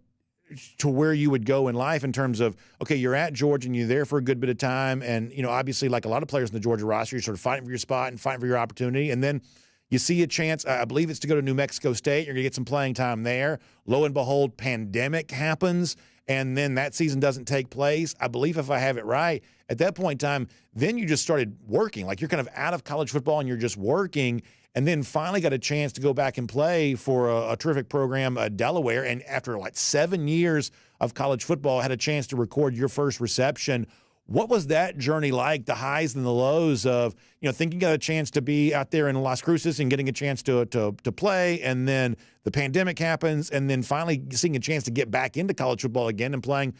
to where you would go in life in terms of, okay, you're at Georgia and you're there for a good bit of time. And, obviously like a lot of players in the Georgia roster, you're sort of fighting for your spot and fighting for your opportunity. And then you see a chance, I believe it's to go to New Mexico State. You're going to get some playing time there. Lo and behold, pandemic happens, and then that season doesn't take place. I believe if I have it right, at that point in time, then you just started working. Like you're kind of out of college football and you're just working, and then finally got a chance to go back and play for a terrific program, Delaware. And after 7 years of college football, had a chance to record your first reception. What was that journey like, the highs and the lows of, thinking you got a chance to be out there in Las Cruces and getting a chance to play, and then the pandemic happens, and then finally seeing a chance to get back into college football again and playing,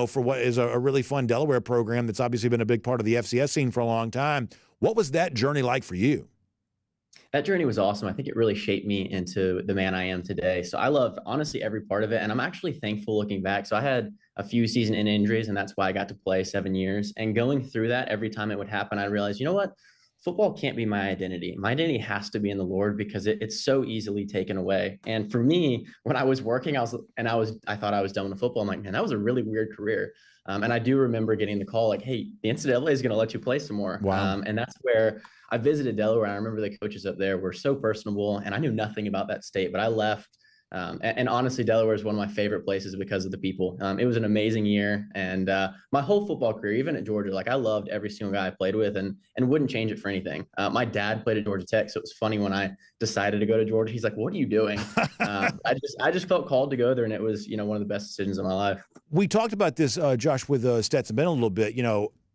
for what is a really fun Delaware program that's obviously been a big part of the FCS scene for a long time. What was that journey like for you? That journey was awesome. I think it really shaped me into the man I am today. So I loved, honestly, every part of it. And I'm actually thankful looking back. So I had a few season-end injuries, and that's why I got to play 7 years. And going through that, every time it would happen, I realized, you know what? Football can't be my identity. My identity has to be in the Lord, because it's so easily taken away. And for me, when I was working, I thought I was done with football. I'm like, man, that was a really weird career. And I do remember getting the call like, hey, the NCAA is going to let you play some more. Wow. And that's where I visited Delaware. I remember the coaches up there were so personable, and I knew nothing about that state, but I left And honestly, Delaware is one of my favorite places because of the people. It was an amazing year. And my whole football career, even at Georgia, like I loved every single guy I played with and wouldn't change it for anything. My dad played at Georgia Tech. So it was funny when I decided to go to Georgia. He's like, what are you doing? I just felt called to go there. And it was, one of the best decisions of my life. We talked about this, Josh, with Stetson Bennett a little bit.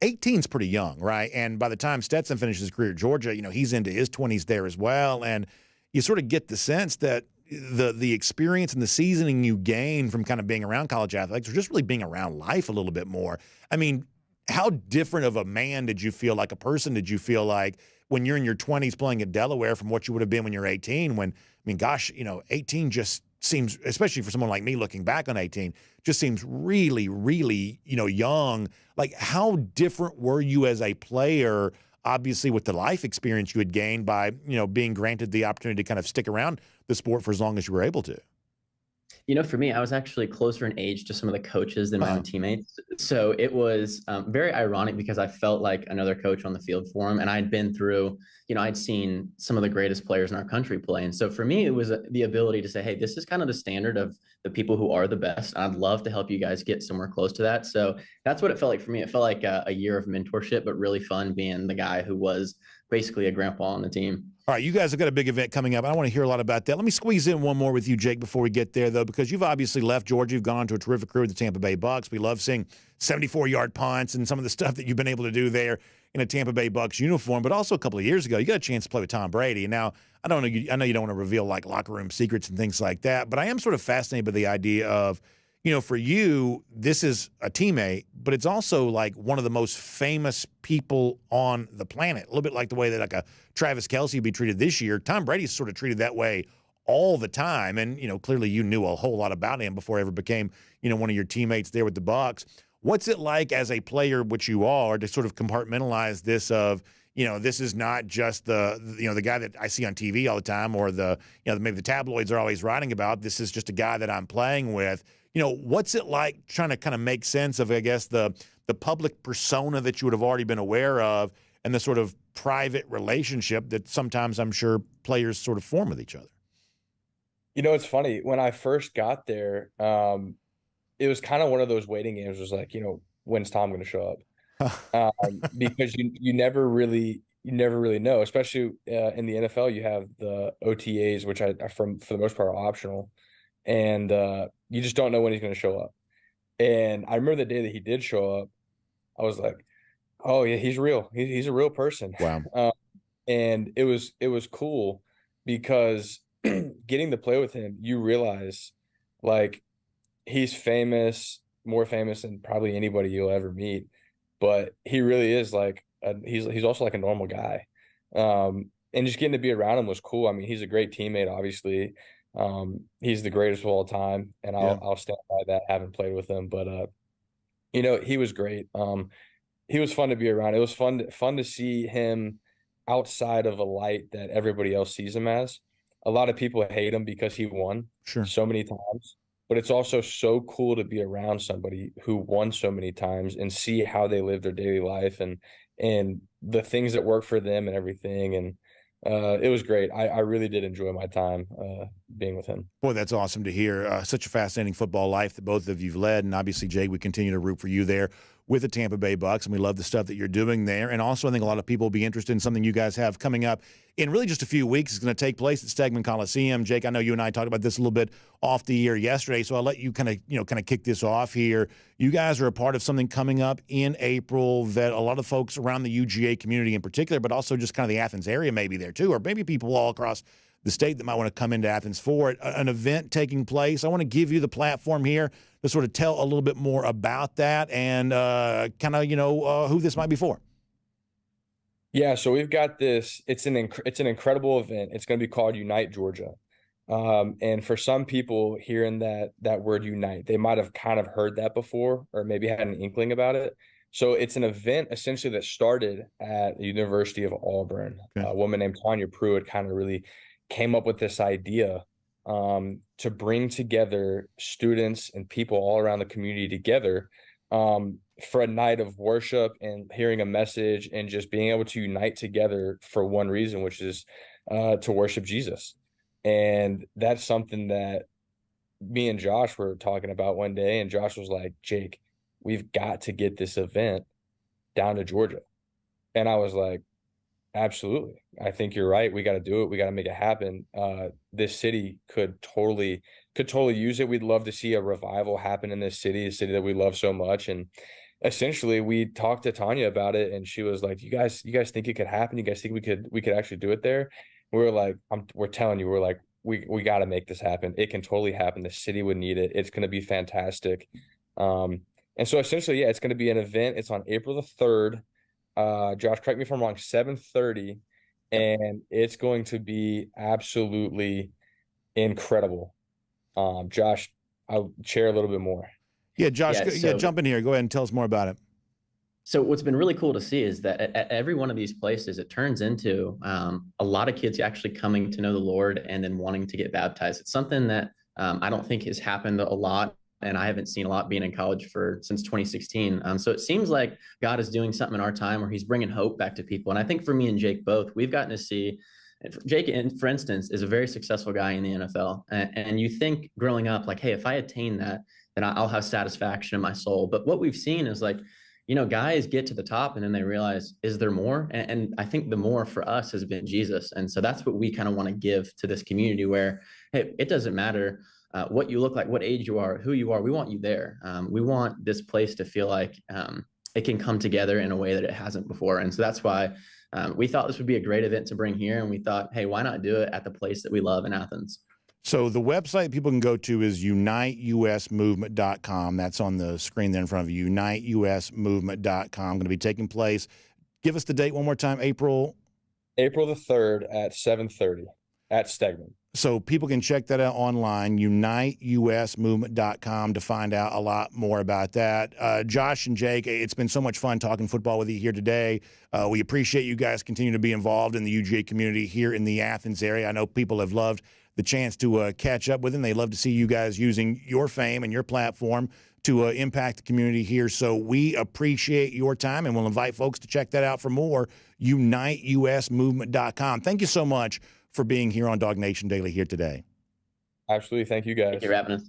18 is pretty young, right? And by the time Stetson finishes his career at Georgia, he's into his 20s there as well. And you sort of get the sense that the experience and the seasoning you gain from kind of being around college athletics or just really being around life a little bit more. I mean, how different of a man did you feel, like a person did you feel like when you're in your 20s playing at Delaware from what you would have been when you're 18? When, 18 just seems, especially for someone like me looking back on 18, just seems really, really, young. Like, how different were you as a player, obviously with the life experience you had gained by, being granted the opportunity to kind of stick around the sport for as long as you were able to? For me, I was actually closer in age to some of the coaches than my own teammates. So it was very ironic because I felt like another coach on the field for him. And I'd been through, I'd seen some of the greatest players in our country play. And so for me, it was the ability to say, hey, this is kind of the standard of the people who are the best. I'd love to help you guys get somewhere close to that. So that's what it felt like for me. It felt like a year of mentorship, but really fun being the guy who was basically a grandpa on the team. All right, you guys have got a big event coming up. I want to hear a lot about that. Let me squeeze in one more with you, Jake, before we get there, though, because you've obviously left Georgia. You've gone to a terrific career with the Tampa Bay Bucks. We love seeing 74-yard punts and some of the stuff that you've been able to do there in a Tampa Bay Bucks uniform. But also a couple of years ago, you got a chance to play with Tom Brady. And now, I know you don't want to reveal like locker room secrets and things like that, but I am sort of fascinated by the idea of, for you, this is a teammate, but it's also like one of the most famous people on the planet. A little bit like the way that like a Travis Kelce would be treated this year. Tom Brady's sort of treated that way all the time. And, clearly you knew a whole lot about him before he ever became, one of your teammates there with the Bucs. What's it like as a player, which you are, to sort of compartmentalize this of, this is not just the guy that I see on TV all the time or maybe the tabloids are always writing about. This is just a guy that I'm playing with. What's it like trying to kind of make sense of, I guess, the public persona that you would have already been aware of and the sort of private relationship that sometimes I'm sure players sort of form with each other? It's funny. When I first got there, it was kind of one of those waiting games. It was like, when's Tom going to show up? Because you never really know, especially in the NFL. You have the OTAs, which are for the most part are optional, and you just don't know when he's going to show up. And I remember the day that he did show up, I was like, oh yeah, he's real. He's a real person. Wow. And it was cool because getting to play with him, you realize like he's famous, more famous than probably anybody you'll ever meet, but he really is like he's also like a normal guy. And just getting to be around him was cool. I mean, he's a great teammate, obviously. He's the greatest of all time, and I'll stand by that, having played with him. But he was great. He was fun to be around. It was fun to see him outside of a light that everybody else sees him as. A lot of people hate him because he won so many times, but it's also so cool to be around somebody who won so many times and see how they live their daily life and the things that work for them and everything. And it was great. I really did enjoy my time being with him. Boy, that's awesome to hear. Such a fascinating football life that both of you've led. And obviously, Jake, we continue to root for you there with the Tampa Bay Bucks, and we love the stuff that you're doing there. And also, I think a lot of people will be interested in something you guys have coming up in really just a few weeks. It's going to take place at Stegman Coliseum. Jake, I know you and I talked about this a little bit off the air yesterday, so I'll let you kind of kick this off here. You guys are a part of something coming up in April that a lot of folks around the UGA community in particular, but also just kind of the Athens area maybe there too, or maybe people all across the state that might want to come into Athens for it. An event taking place. I want to give you the platform here to sort of tell a little bit more about that and kind of, who this might be for. Yeah, so we've got this. It's an incredible event. It's going to be called Unite Georgia. And for some people hearing that word unite, they might have kind of heard that before or maybe had an inkling about it. So it's an event essentially that started at the University of Auburn. Okay. A woman named Tanya Pruitt kind of really came up with this idea to bring together students and people all around the community together for a night of worship and hearing a message and just being able to unite together for one reason, which is to worship Jesus. And that's something that me and Josh were talking about one day, and Josh was like, Jake, we've got to get this event down to Georgia. And I was like, absolutely. I think you're right. We got to do it. We got to make it happen. This city could totally use it. We'd love to see a revival happen in this city, a city that we love so much. And essentially we talked to Tanya about it, and she was like, you guys think it could happen? You guys think we could actually do it there? We were like, we're telling you, we're like, we got to make this happen. It can totally happen. The city would need it. It's going to be fantastic. And so essentially, yeah, it's going to be an event. It's on April the 3rd. Josh, correct me if I'm wrong, 7:30, and it's going to be absolutely incredible. Josh, I'll share a little bit more. Yeah, Josh, jump in here. Go ahead and tell us more about it. So what's been really cool to see is that at every one of these places, it turns into a lot of kids actually coming to know the Lord and then wanting to get baptized. It's something that I don't think has happened a lot, and I haven't seen a lot being in college since 2016. So it seems like God is doing something in our time where he's bringing hope back to people. And I think for me and Jake both, we've gotten to see Jake, for instance, is a very successful guy in the NFL. And you think growing up, like, hey, if I attain that, then I'll have satisfaction in my soul. But what we've seen is like, guys get to the top and then they realize, is there more? And I think the more for us has been Jesus. And so that's what we kind of want to give to this community where, hey, it doesn't matter what you look like, what age you are, who you are. We want you there. We want this place to feel like it can come together in a way that it hasn't before. And so that's why we thought this would be a great event to bring here. And we thought, hey, why not do it at the place that we love in Athens? So the website people can go to is uniteusmovement.com. That's on the screen there in front of you, uniteusmovement.com. Going to be taking place. Give us the date one more time, April the 3rd at 7:30 at Stegman. So people can check that out online, uniteusmovement.com, to find out a lot more about that. Josh and Jake, it's been so much fun talking football with you here today. We appreciate you guys continue to be involved in the UGA community here in the Athens area. I know people have loved the chance to catch up with them. They love to see you guys using your fame and your platform to impact the community here. So we appreciate your time, and we'll invite folks to check that out for more, uniteusmovement.com. Thank you so much for being here on DawgNation Daily here today. Absolutely. Thank you, guys. Thank you for having us.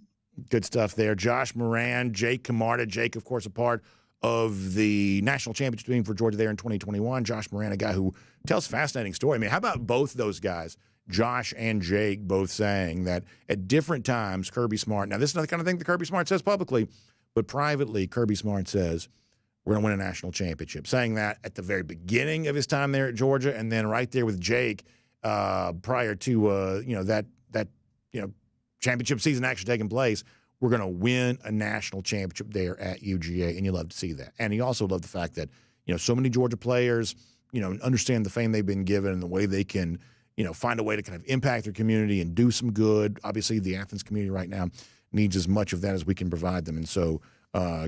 Good stuff there. Josh Moran, Jake Camarda. Jake, of course, a part of the national championship team for Georgia there in 2021. Josh Moran, a guy who tells a fascinating story. I mean, how about both those guys, Josh and Jake, both saying that at different times, Kirby Smart, now this is not the kind of thing that Kirby Smart says publicly, but privately, Kirby Smart says, we're going to win a national championship. Saying that at the very beginning of his time there at Georgia, and then right there with Jake prior to, that championship season actually taking place, we're going to win a national championship there at UGA, and you love to see that. And he also loved the fact that, so many Georgia players, understand the fame they've been given and the way they can, find a way to kind of impact their community and do some good. Obviously, the Athens community right now needs as much of that as we can provide them. And so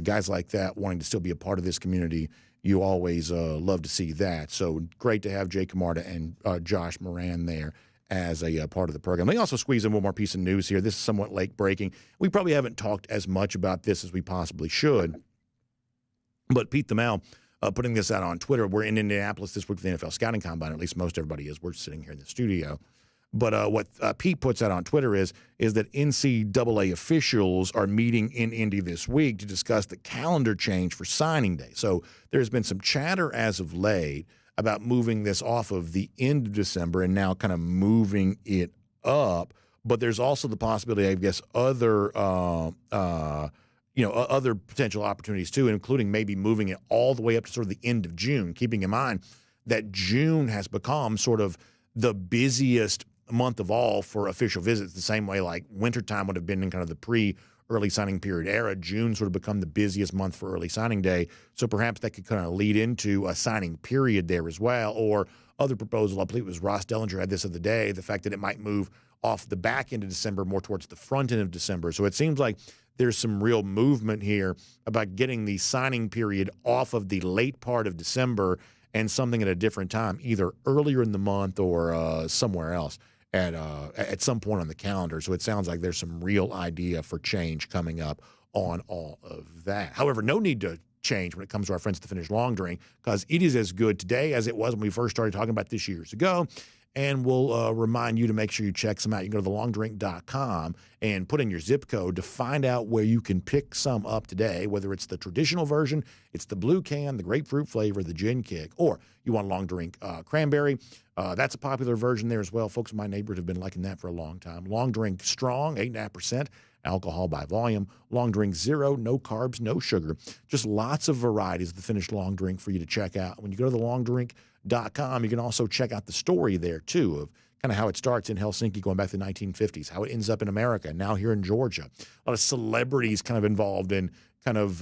guys like that wanting to still be a part of this community, you always love to see that. So great to have Jake Camarda and Josh Moran there as a part of the program. Let me also squeeze in one more piece of news here. This is somewhat late breaking. We probably haven't talked as much about this as we possibly should. But Pete Thamel putting this out on Twitter. We're in Indianapolis this week for the NFL Scouting Combine. At least most everybody is. We're sitting here in the studio. But what Pete puts out on Twitter is that NCAA officials are meeting in Indy this week to discuss the calendar change for signing day. So there's been some chatter as of late about moving this off of the end of December and now kind of moving it up. But there's also the possibility, I guess, other potential opportunities too, including maybe moving it all the way up to sort of the end of June, keeping in mind that June has become sort of the busiest month of all for official visits, the same way like wintertime would have been in kind of the pre-early signing period era. June sort of become the busiest month for early signing day. So perhaps that could kind of lead into a signing period there as well. Or other proposal, I believe it was Ross Dellinger had this of the day, the fact that it might move off the back end of December more towards the front end of December. So it seems like there's some real movement here about getting the signing period off of the late part of December and something at a different time, either earlier in the month or somewhere else at some point on the calendar. So it sounds like there's some real idea for change coming up on all of that. However, no need to change when it comes to our friends at the Finish Long Drink, because it is as good today as it was when we first started talking about this years ago. and we'll remind you to make sure you check some out. You can go to thelongdrink.com and put in your zip code to find out where you can pick some up today, whether it's the traditional version, it's the blue can, the grapefruit flavor, the gin kick, or you want a long drink cranberry. That's a popular version there as well. Folks in my neighborhood have been liking that for a long time. Long drink strong, 8.5% alcohol by volume. Long drink zero, no carbs, no sugar. Just lots of varieties of the finished long drink for you to check out. When you go to thelongdrink.com, you can also check out the story there, too, of kind of how it starts in Helsinki going back to the 1950s, how it ends up in America, now here in Georgia. A lot of celebrities kind of involved in kind of,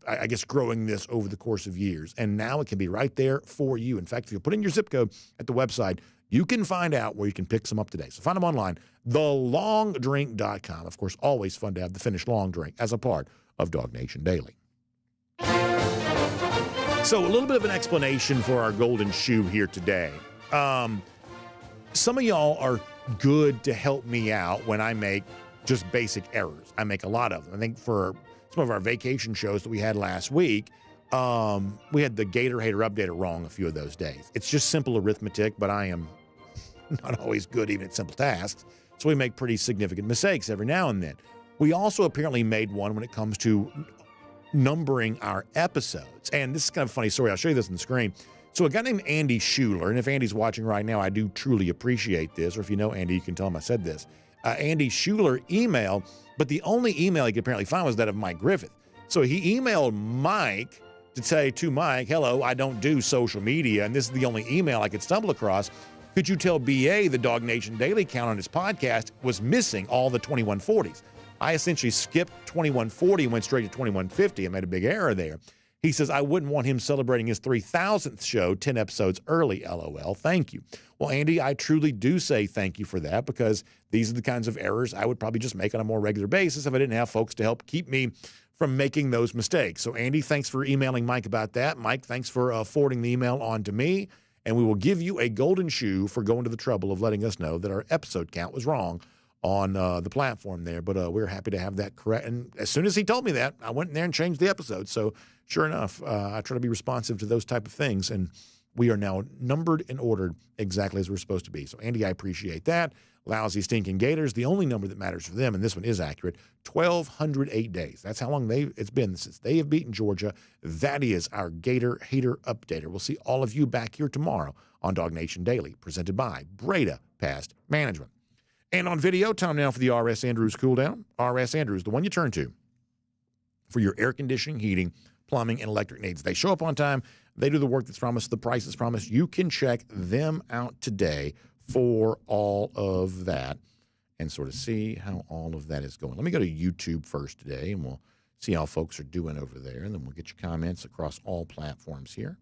I guess, growing this over the course of years. And now it can be right there for you. In fact, if you put in your zip code at the website, you can find out where you can pick some up today. So find them online, thelongdrink.com. Of course, always fun to have the finished long drink as a part of DawgNation Daily. So a little bit of an explanation for our golden shoe here today. Some of y'all are good to help me out when I make just basic errors. I make a lot of them. I think for some of our vacation shows that we had last week, we had the Gator Hater Updater wrong a few of those days. It's just simple arithmetic, but I am not always good even at simple tasks. So we make pretty significant mistakes every now and then. We also apparently made one when it comes to numbering our episodes. And this is kind of a funny story. I'll show you this on the screen. So a guy named Andy Schuler, and if Andy's watching right now, I do truly appreciate this, or if you know Andy, you can tell him I said this. Andy Schuler emailed, but the only email he could apparently find was that of Mike Griffith. So he emailed Mike to say to Mike, hello, I don't do social media, and this is the only email I could stumble across. Could you tell BA the DawgNation Daily count on his podcast was missing all the 2140s? I essentially skipped 2140 and went straight to 2150. I made a big error there. He says, I wouldn't want him celebrating his 3,000th show 10 episodes early, LOL. Thank you. Well, Andy, I truly do say thank you for that, because these are the kinds of errors I would probably just make on a more regular basis if I didn't have folks to help keep me from making those mistakes. So, Andy, thanks for emailing Mike about that. Mike, thanks for forwarding the email on to me. And we will give you a golden shoe for going to the trouble of letting us know that our episode count was wrong on the platform there. But we're happy to have that correct. And as soon as he told me that, I went in there and changed the episode. So sure enough, I try to be responsive to those type of things. And we are now numbered and ordered exactly as we're supposed to be. So, Andy, I appreciate that. Lousy, stinking Gators, the only number that matters for them, and this one is accurate, 1,208 days. That's how long it's been since they have beaten Georgia. That is our Gator Hater Updater. We'll see all of you back here tomorrow on DawgNation Daily, presented by Breda Pest Management. And on video, time now for the R.S. Andrews Cooldown. R.S. Andrews, the one you turn to for your air conditioning, heating, plumbing, and electric needs. They show up on time. They do the work that's promised, the price that's promised. You can check them out today for all of that and sort of see how all of that is going. Let me go to YouTube first today, and we'll see how folks are doing over there, and then we'll get your comments across all platforms here.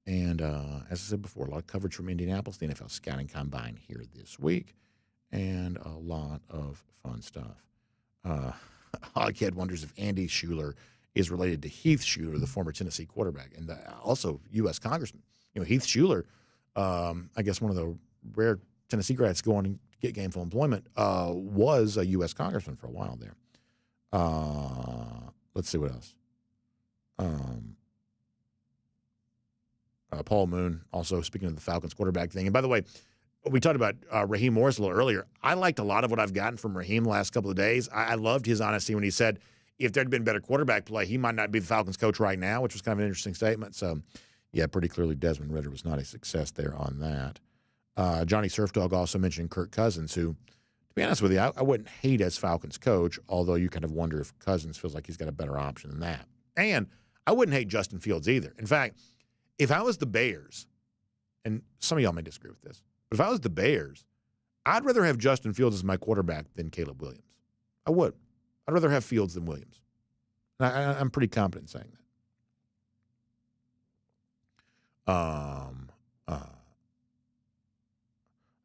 And as I said before, a lot of coverage from Indianapolis, the NFL Scouting Combine here this week, and a lot of fun stuff. Hoghead wonders if Andy Schuler is related to Heath Schuler, the former Tennessee quarterback, and also U.S. Congressman. You know, Heath Schuler, I guess one of the rare Tennessee grads going to get gainful employment, was a U.S. Congressman for a while there. Let's see what else. Paul Moon, also speaking of the Falcons quarterback thing. And by the way, we talked about Raheem Morris a little earlier. I liked a lot of what I've gotten from Raheem the last couple of days. I loved his honesty when he said if there'd been better quarterback play, he might not be the Falcons coach right now, which was kind of an interesting statement. So, yeah, pretty clearly Desmond Ridder was not a success there on that. Johnny Surfdog also mentioned Kirk Cousins, who, to be honest with you, I wouldn't hate as Falcons coach, although you kind of wonder if Cousins feels like he's got a better option than that. And I wouldn't hate Justin Fields either. In fact, if I was the Bears, and some of y'all may disagree with this, but if I was the Bears, I'd rather have Justin Fields as my quarterback than Caleb Williams. I would. I'd rather have Fields than Williams. And I'm pretty confident in saying that.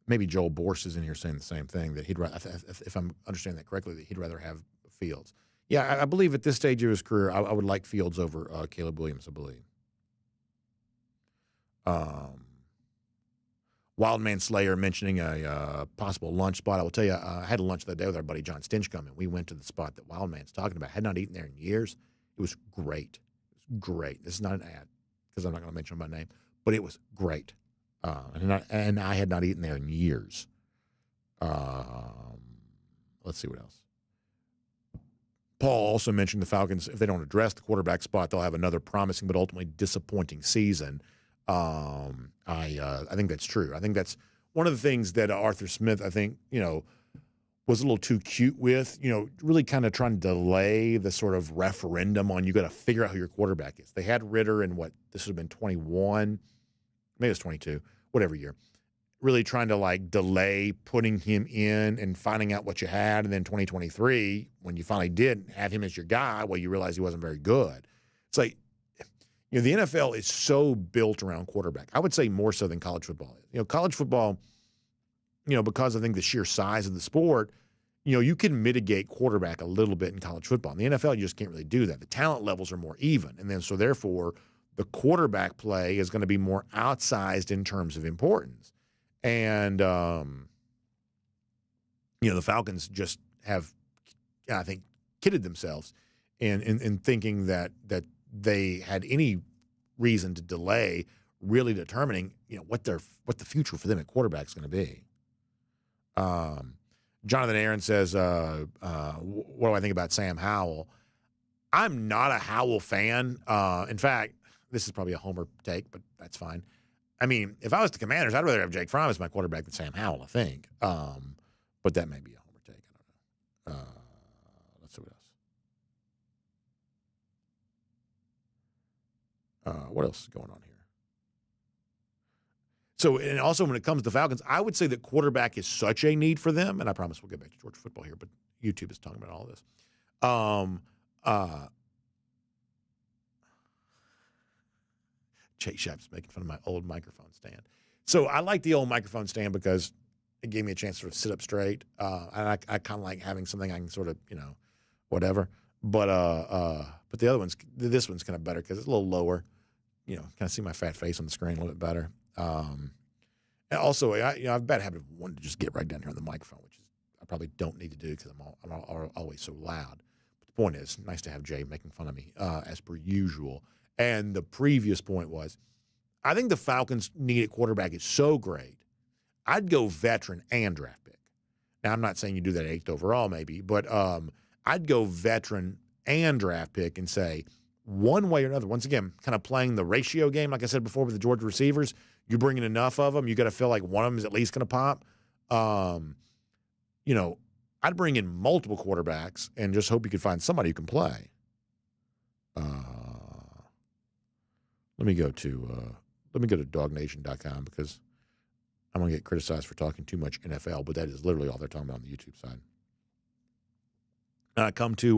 Maybe Joel Borst is in here saying the same thing, that he'd rather, if I'm understanding that correctly, that he'd rather have Fields. Yeah, I believe at this stage of his career, I would like Fields over Caleb Williams, I believe. Wildman Slayer mentioning a possible lunch spot. I will tell you, I had a lunch that day with our buddy John Stinchcomb, and we went to the spot that Wildman's talking about. I had not eaten there in years. It was great. It was great. This is not an ad, because I'm not going to mention my name, but it was great. And I had not eaten there in years. Let's see what else. Paul also mentioned the Falcons, if they don't address the quarterback spot, they'll have another promising but ultimately disappointing season. I think that's true. I think that's one of the things that Arthur Smith, I think, was a little too cute with, really kind of trying to delay the sort of referendum on you got to figure out who your quarterback is. They had Ritter in this would have been 21, maybe it was 22, whatever year. Really trying to delay putting him in and finding out what you had. And then 2023, when you finally did have him as your guy, well, you realize he wasn't very good. It's like, the NFL is so built around quarterback. I would say more so than college football is. College football, because I think the sheer size of the sport, you can mitigate quarterback a little bit in college football. In the NFL, you just can't really do that. The talent levels are more even. And then so therefore, the quarterback play is going to be more outsized in terms of importance. And, the Falcons just have, I think, kidded themselves in thinking that they had any reason to delay really determining, what the future for them at quarterback is going to be. Jonathan Aaron says, what do I think about Sam Howell? I'm not a Howell fan. In fact, this is probably a homer take, but that's fine. I mean, if I was the Commanders, I'd rather have Jake Fromm as my quarterback than Sam Howell, I think. But that may be a homer take. I don't know. Let's see what else. What else is going on here? So, and also when it comes to Falcons, I would say that quarterback is such a need for them, and I promise we'll get back to Georgia football here, but YouTube is talking about all this. Chase Shap's making fun of my old microphone stand. So I like the old microphone stand because it gave me a chance to sort of sit up straight. And I kind of like having something I can sort of, whatever. But this one's kind of better because it's a little lower. Kind of see my fat face on the screen a little bit better. And also, I have a bad habit of wanting to just get right down here on the microphone, which is I probably don't need to do because I'm always so loud. But the point is, nice to have Jay making fun of me as per usual. And the previous point was, I think the Falcons' need at quarterback is so great, I'd go veteran and draft pick. Now, I'm not saying you do that 8th overall maybe, but I'd go veteran and draft pick and say one way or another, once again, kind of playing the ratio game, like I said before with the Georgia receivers, you're bringing enough of them, you got to feel like one of them is at least going to pop. I'd bring in multiple quarterbacks and just hope you could find somebody who can play. Let me go to DawgNation.com because I'm going to get criticized for talking too much NFL, but that is literally all they're talking about on the YouTube side. Come to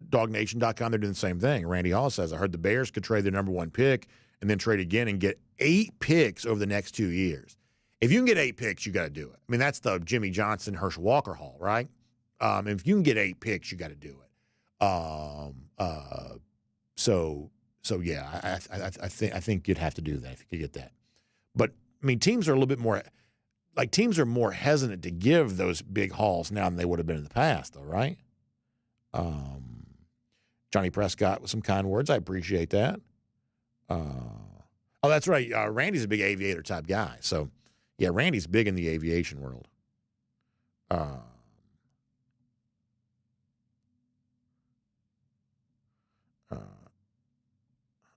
DawgNation.com. They're doing the same thing. Randy Hall says, I heard the Bears could trade their number 1 pick and then trade again and get 8 picks over the next 2 years. If you can get 8 picks, you got to do it. I mean, that's the Jimmy Johnson, Herschel Walker Hall, right? If you can get 8 picks, you got to do it. So yeah, I think you'd have to do that if you could get that. But I mean, teams are more hesitant to give those big hauls now than they would have been in the past, though, right? Johnny Prescott with some kind words. I appreciate that. Oh, that's right. Randy's a big aviator type guy. So yeah, Randy's big in the aviation world.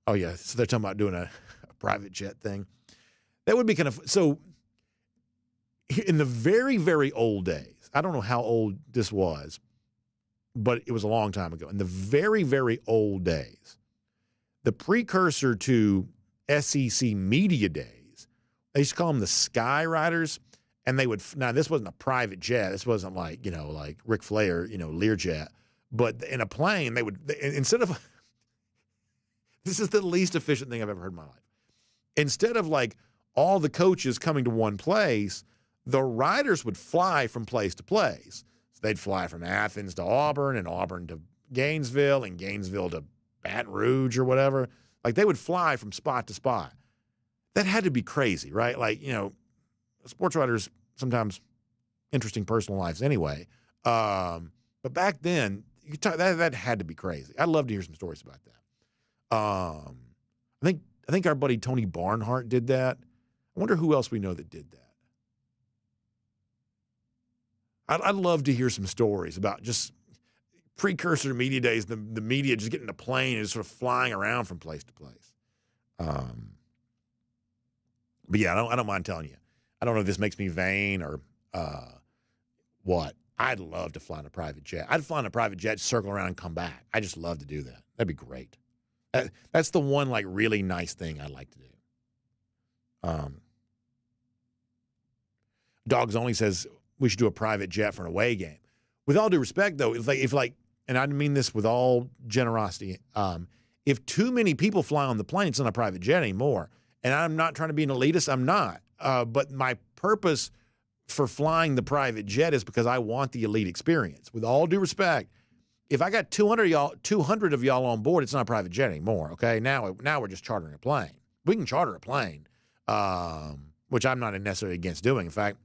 Oh, yeah. So they're talking about doing a private jet thing. That would be kind of – so in the very, very old days, I don't know how old this was, but it was a long time ago. In the very, very old days, the precursor to SEC media days, they used to call them the Sky Riders, and they would – now, this wasn't a private jet. This wasn't like Ric Flair, Learjet. But in a plane, they would – instead of – this is the least efficient thing I've ever heard in my life. Instead of all the coaches coming to one place, the riders would fly from place to place. So they'd fly from Athens to Auburn and Auburn to Gainesville and Gainesville to Baton Rouge or whatever. They would fly from spot to spot. That had to be crazy, right? Sports writers sometimes interesting personal lives anyway. But back then, that had to be crazy. I'd love to hear some stories about that. I I think our buddy Tony Barnhart did that. I wonder who else we know that did that. I'd love to hear some stories about just precursor to media days, the media just getting in a plane and just sort of flying around from place to place. But yeah, I don't mind telling you. I don't know if this makes me vain or what. I'd love to fly in a private jet. I'd fly in a private jet, circle around, and come back. I just love to do that. That'd be great. That's the one like really nice thing I'd like to do. Dogs Only says we should do a private jet for an away game. With all due respect, though, if and I mean this with all generosity, if too many people fly on the plane, it's not a private jet anymore. And I'm not trying to be an elitist. I'm not. But my purpose for flying the private jet is because I want the elite experience. With all due respect, if I got 200 of y'all on board, it's not a private jet anymore. Okay, now we're just chartering a plane. We can charter a plane, which I'm not necessarily against doing. In fact,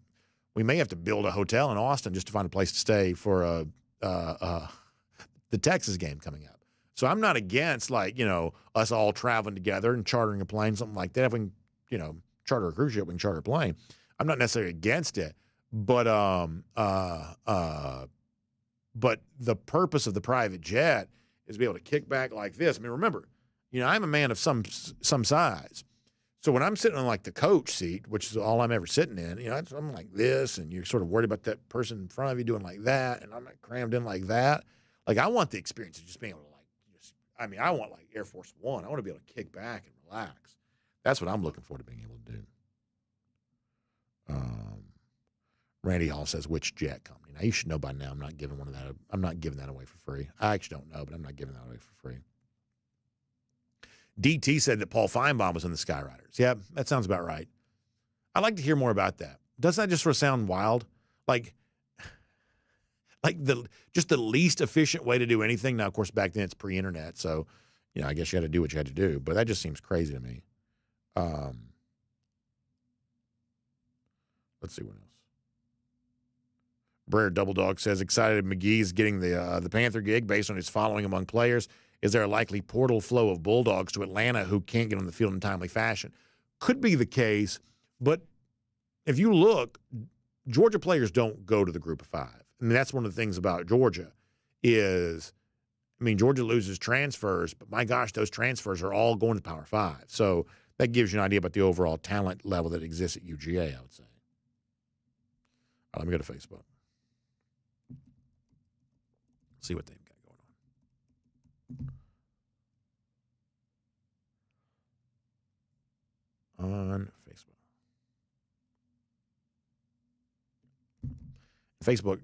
we may have to build a hotel in Austin just to find a place to stay for the Texas game coming up. So I'm not against us all traveling together and chartering a plane, something like that. If we can, charter a cruise ship, we can charter a plane. I'm not necessarily against it, but the purpose of the private jet is to be able to kick back like this. I mean, remember, I'm a man of some size. So when I'm sitting on like the coach seat, which is all I'm ever sitting in, I'm like this, and you're sort of worried about that person in front of you doing like that, and I'm not crammed in like that. Like I want the experience of just being able to I want like Air Force One. I want to be able to kick back and relax. That's what I'm looking forward to being able to do. Randy Hall says, which jet company? Now, you should know by now I'm not giving that away for free. I actually don't know, but I'm not giving that away for free. DT said that Paul Feinbaum was in the Skyriders. Yeah, that sounds about right. I'd like to hear more about that. Doesn't that just sort of sound wild? Like the least efficient way to do anything. Now, of course, back then it's pre-internet, so I guess you had to do what you had to do. But that just seems crazy to me. Let's see what else. Brer Double Dog says, excited McGee's getting the Panther gig based on his following among players. Is there a likely portal flow of Bulldogs to Atlanta who can't get on the field in timely fashion? Could be the case, but if you look, Georgia players don't go to the Group of Five. I mean, that's one of the things about Georgia is, Georgia loses transfers, but my gosh, those transfers are all going to Power Five. So that gives you an idea about the overall talent level that exists at UGA, I would say. Let me go to Facebook. See what they've got going on Facebook. Facebook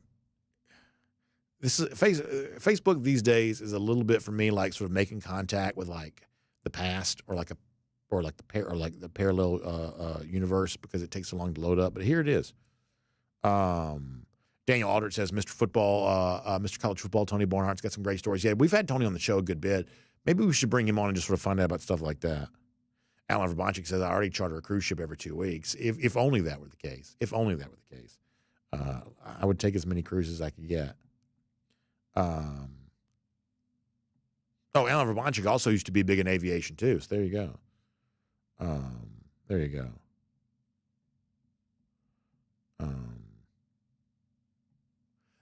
these days is a little bit for me like sort of making contact with like the past or the parallel universe because it takes so long to load up. But here it is. Daniel Aldrich says, Mr. College Football, Tony Barnhart's got some great stories. Yeah, we've had Tony on the show a good bit. Maybe we should bring him on and just sort of find out about stuff like that. Alan Verbanchik says, I already charter a cruise ship every 2 weeks. If only that were the case. I would take as many cruises as I could get. Alan Verbanchik also used to be big in aviation too. So there you go.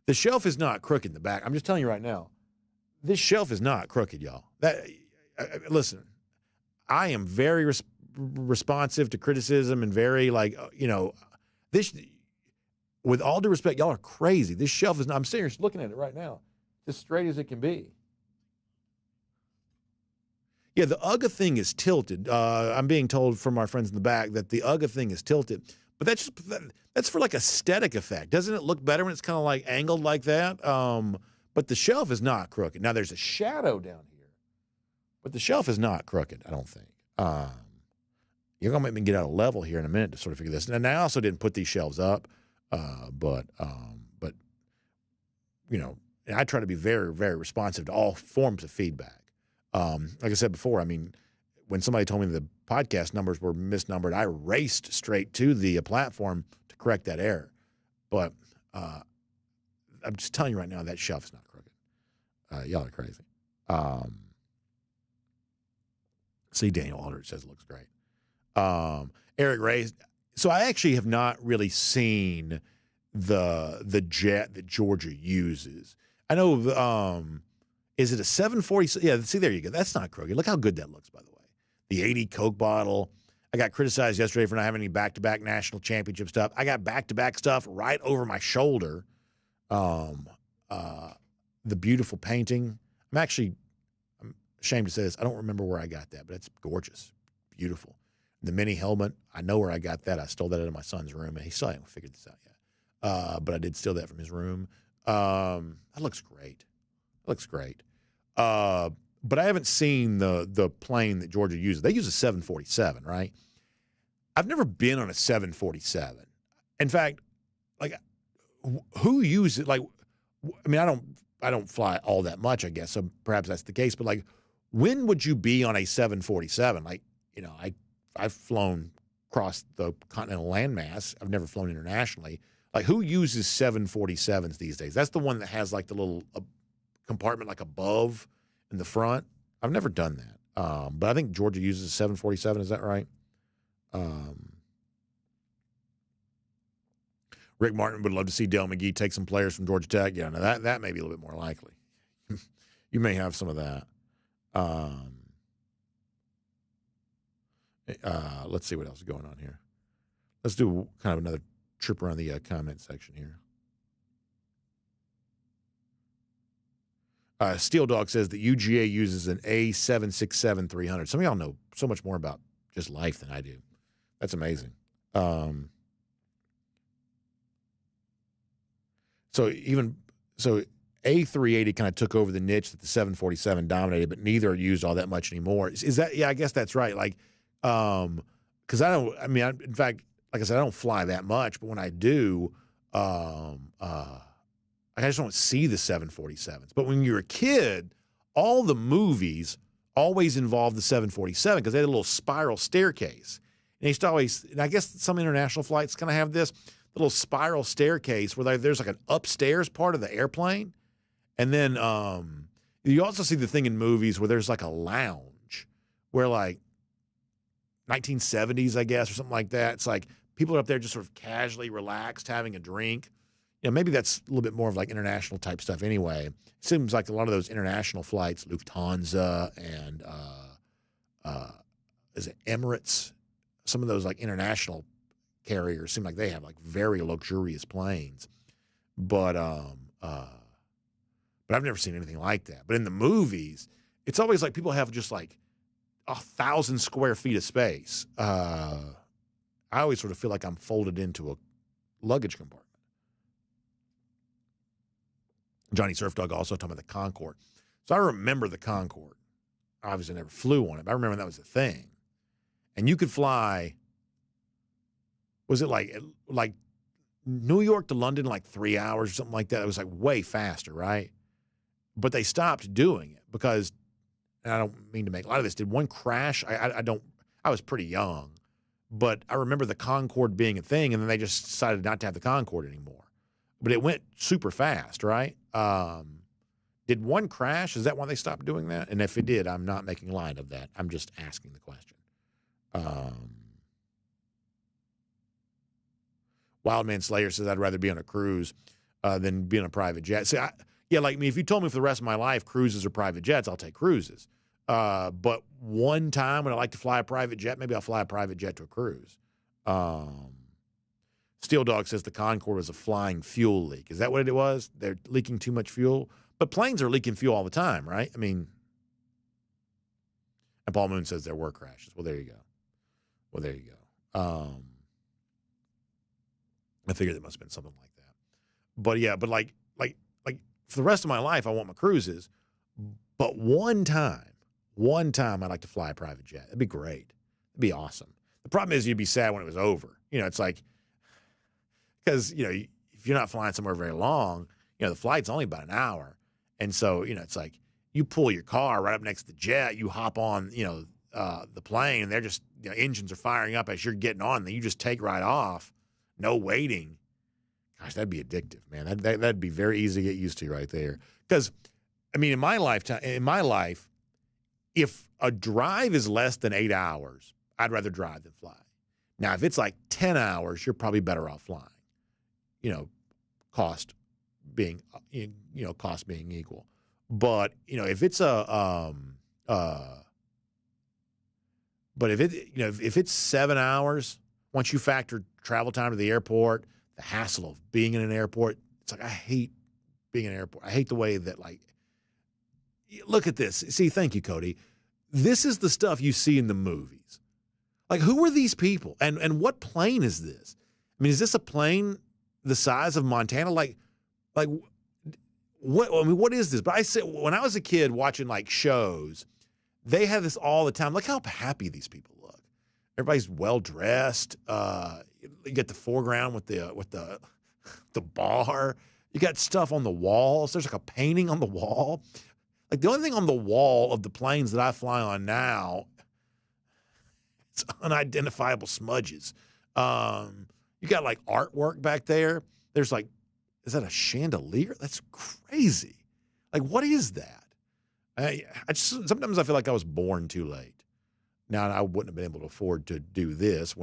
The shelf is not crooked in the back. I'm just telling you right now. This shelf is not crooked, y'all. Listen, I am very responsive to criticism and very this. With all due respect, y'all are crazy. This shelf is not. I'm serious looking at it right now. It's as straight as it can be. Yeah, the UGA thing is tilted. I'm being told from our friends in the back that the UGA thing is tilted. But that's for like aesthetic effect. Doesn't it look better when it's kind of like angled like that? But the shelf is not crooked. Now there's a shadow down here, but the shelf is not crooked, I don't think. You're going to make me get out of level here in a minute to sort of figure this. And I also didn't put these shelves up, but I try to be very, very responsive to all forms of feedback. Like I said before, when somebody told me the podcast numbers were misnumbered, I raced straight to the platform to correct that error. But I'm just telling you right now, that shelf is not crooked. Y'all are crazy. See, Daniel Aldridge says it looks great. Eric Ray. So I actually have not really seen the jet that Georgia uses. I know. Is it a 740? Yeah. See, there you go. That's not crooked. Look how good that looks, by the way. The 80 Coke bottle. I got criticized yesterday for not having any back-to-back national championship stuff. I got back-to-back stuff right over my shoulder. The beautiful painting. I'm ashamed to say this. I don't remember where I got that, but it's gorgeous. Beautiful. The mini helmet, I know where I got that. I stole that out of my son's room, and he still hasn't figured this out yet. But I did steal that from his room. That looks great. Looks great. But I haven't seen the plane that Georgia uses. They use a 747, right? I've never been on a 747. In fact, like, who uses it? Like, I mean, I don't fly all that much, I guess, so perhaps that's the case. But, like, when would you be on a 747? Like, you know, I've flown across the continental landmass. I've never flown internationally. Like, who uses 747s these days? That's the one that has, like, the little compartment, like, above in the front. I've never done that. But I think Georgia uses a 747. Is that right? Rick Martin would love to see Dale McGee take some players from Georgia Tech. Yeah, no, that may be a little bit more likely. You may have some of that. Let's see what else is going on here. Let's do kind of another trip around the comment section here. Steel Dog says that UGA uses an A767-300. Some of y'all know so much more about just life than I do. That's amazing. So A380 kind of took over the niche that the 747 dominated, but neither are used all that much anymore. Is that? Yeah, I guess that's right. Like, because in fact, like I said, I don't fly that much, but when I do, I just don't see the 747s. But when you're a kid, all the movies always involved the 747 because they had a little spiral staircase. And they used to always, and I guess some international flights kind of have this little spiral staircase where there's like an upstairs part of the airplane. And then you also see the thing in movies where there's like a lounge where, like, 1970s, I guess, or something like that. It's like people are up there just sort of casually relaxed, having a drink. You know, maybe that's a little bit more of like international type stuff anyway. It seems like a lot of those international flights, Lufthansa and is it Emirates? Some of those like international carriers seem like they have like very luxurious planes. But I've never seen anything like that. But in the movies, it's always like people have just like 1,000 square feet of space. I always sort of feel like I'm folded into a luggage compartment. Johnny Surf Dog also talking about the Concorde. So I remember the Concorde. I obviously never flew on it, but I remember that was a thing. And you could fly, was it like New York to London in like 3 hours or something like that? It was like way faster, right? But they stopped doing it because, and I don't mean to make a lot of this, did one crash? I was pretty young, but I remember the Concorde being a thing, and then they just decided not to have the Concorde anymore. But it went super fast, right? Did one crash? Is that why they stopped doing that? And if it did, I'm not making light of that. I'm just asking the question. Wildman Slayer says, I'd rather be on a cruise than be on a private jet. See, like me, if you told me for the rest of my life cruises or private jets, I'll take cruises. But one time when I like to fly a private jet, maybe I'll fly a private jet to a cruise. Steel Dog says the Concorde was a flying fuel leak. Is that what it was? They're leaking too much fuel? But planes are leaking fuel all the time, right? I mean, and Paul Moon says there were crashes. Well, there you go. I figured it must have been something like that. But yeah, but like for the rest of my life, I want my cruises. But one time I'd like to fly a private jet. It'd be great. It'd be awesome. The problem is you'd be sad when it was over. You know, it's like, because, you know, if you're not flying somewhere very long, you know, the flight's only about an hour. And so, you know, it's like you pull your car right up next to the jet, you hop on, you know, the plane, and they're just, you know, engines are firing up as you're getting on, and then you just take right off, no waiting. Gosh, that'd be addictive, man. That'd be very easy to get used to right there. Because, I mean, in my life, if a drive is less than 8 hours, I'd rather drive than fly. Now, if it's like 10 hours, you're probably better off flying, cost being equal. But, if it's if it's 7 hours, once you factor travel time to the airport, the hassle of being in an airport, it's like I hate being in an airport. I hate the way that, look at this. See, thank you, Cody. This is the stuff you see in the movies. Like, who are these people? And what plane is this? I mean, is this a plane the size of Montana? What is this? But I said, when I was a kid watching shows, they have this all the time. Look how happy these people look. Everybody's well dressed. You get the foreground with the bar. You got stuff on the walls. There's a painting on the wall. The only thing on the wall of the planes that I fly on now, it's unidentifiable smudges. You got artwork back there. There's is that a chandelier? That's crazy. What is that? Sometimes I feel like I was born too late. Now, I wouldn't have been able to afford to do this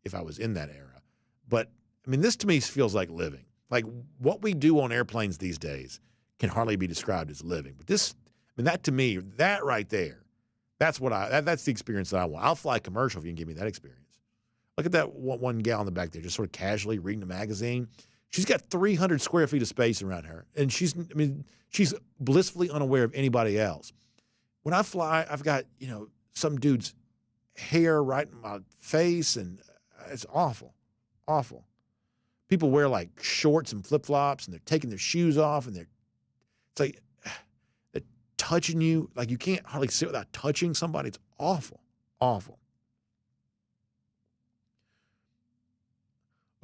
if I was in that era. But I mean, this to me feels like living. What we do on airplanes these days can hardly be described as living. But that to me, that right there, that's the experience that I want. I'll fly commercial if you can give me that experience. Look at that one gal in the back there, just sort of casually reading a magazine. She's got 300 square feet of space around her, and she's blissfully unaware of anybody else. When I fly, I've got, some dude's hair right in my face, and it's awful, awful. People wear shorts and flip-flops, and they're taking their shoes off, and they're touching you. You can't hardly sit without touching somebody. It's awful, awful.